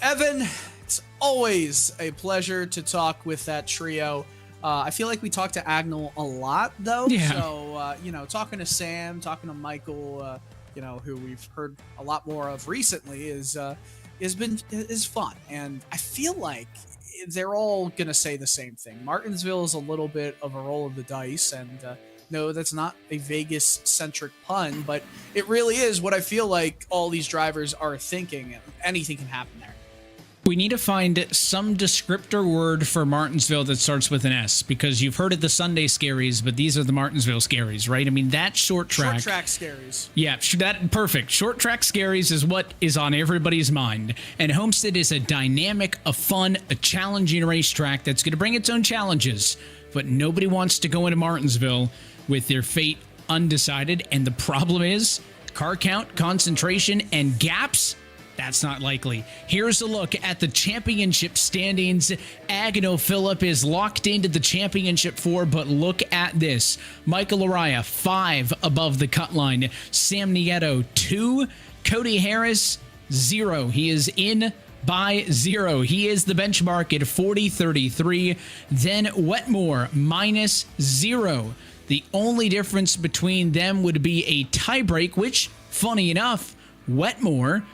Evan, it's always a pleasure to talk with that trio. I feel like we talk to Agnell a lot, though. Yeah. So, talking to Sam, talking to Michael, who we've heard a lot more of recently, is fun. And I feel like they're all going to say the same thing. Martinsville is a little bit of a roll of the dice. And no, that's not a Vegas-centric pun, but it really is what I feel like all these drivers are thinking. Anything can happen there. We need to find some descriptor word for Martinsville that starts with an S, because you've heard of the Sunday scaries, but these are the Martinsville scaries, right? I mean, that short track. Short track scaries. Yeah, that perfect. Short track scaries is what is on everybody's mind. And Homestead is a dynamic, a fun, a challenging racetrack that's going to bring its own challenges. But nobody wants to go into Martinsville with their fate undecided. And the problem is car count, concentration, and gaps. That's not likely. Here's a look at the championship standings. Agnell Phillip is locked into the championship 4, but look at this. Michael Araya, 5 above the cut line. Sam Nieto, 2. Cody Harris, 0. He is in by 0. He is the benchmark at 40.33. Then Wetmore, -0. The only difference between them would be a tiebreak, which, funny enough, Wetmore,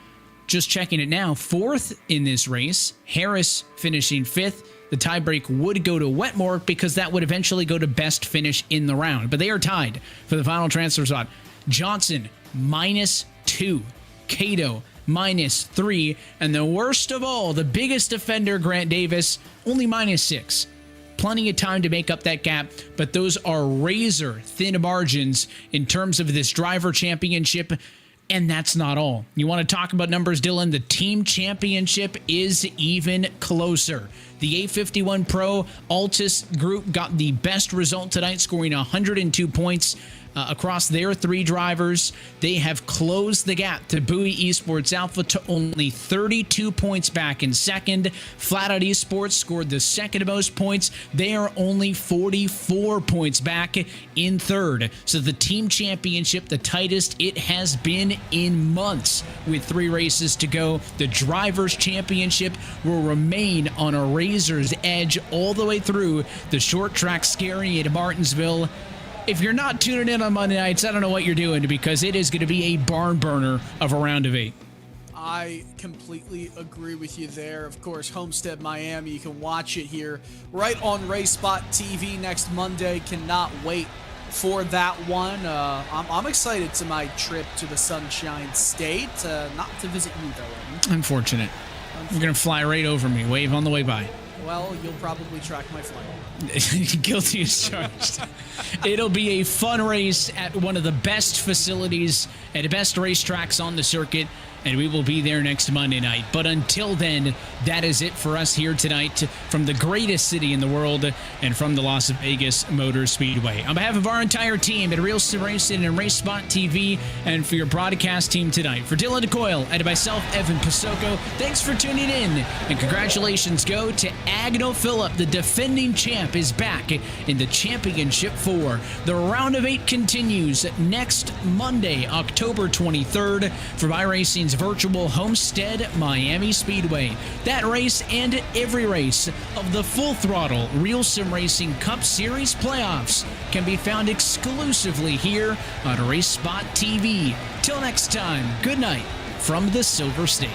just checking it now, 4th in this race. Harris finishing 5th. The tiebreak would go to Wetmore because that would eventually go to best finish in the round. But they are tied for the final transfer spot. Johnson, -2. Cato, -3. And the worst of all, the biggest offender, Grant Davis, only -6. Plenty of time to make up that gap, but those are razor-thin margins in terms of this driver championship. And that's not all. You want to talk about numbers, Dylan? The team championship is even closer. The 851 Pro Altus group got the best result tonight, scoring 102 points. across their 3 drivers, they have closed the gap to Bowie Esports Alpha to only 32 points back in second. Flat Out Esports scored the second most points. They are only 44 points back in third. So the team championship, the tightest it has been in months, with 3 races to go. The drivers championship will remain on a razor's edge all the way through the short track scary at Martinsville. If you're not tuning in on Monday nights, I don't know what you're doing, because it is going to be a barn burner of a round of 8. I completely agree with you there. Of course, Homestead, Miami, you can watch it here right on RaceSpotTV next Monday. Cannot wait for that one. I'm excited to my trip to the Sunshine State. Not to visit you, though. Unfortunate. You're going to fly right over me, wave on the way by. Well, you'll probably track my flight. Guilty as charged. It'll be a fun race at one of the best facilities and the best racetracks on the circuit, and we will be there next Monday night. But until then, that is it for us here tonight from the greatest city in the world and from the Las Vegas Motor Speedway. On behalf of our entire team at RealSimRacing and RaceSpotTV, and for your broadcast team tonight, for Dylan DeCoyle and myself, Evan Pasoko, thanks for tuning in, and congratulations go to Agnell Phillip. The defending champ is back in the championship 4. The round of 8 continues next Monday, October 23rd, from iRacing's virtual Homestead Miami Speedway. That race and every race of the Full Throttle RealSimRacing Cup Series playoffs can be found exclusively here on RaceSpotTV. Till next time, good night from the Silver State.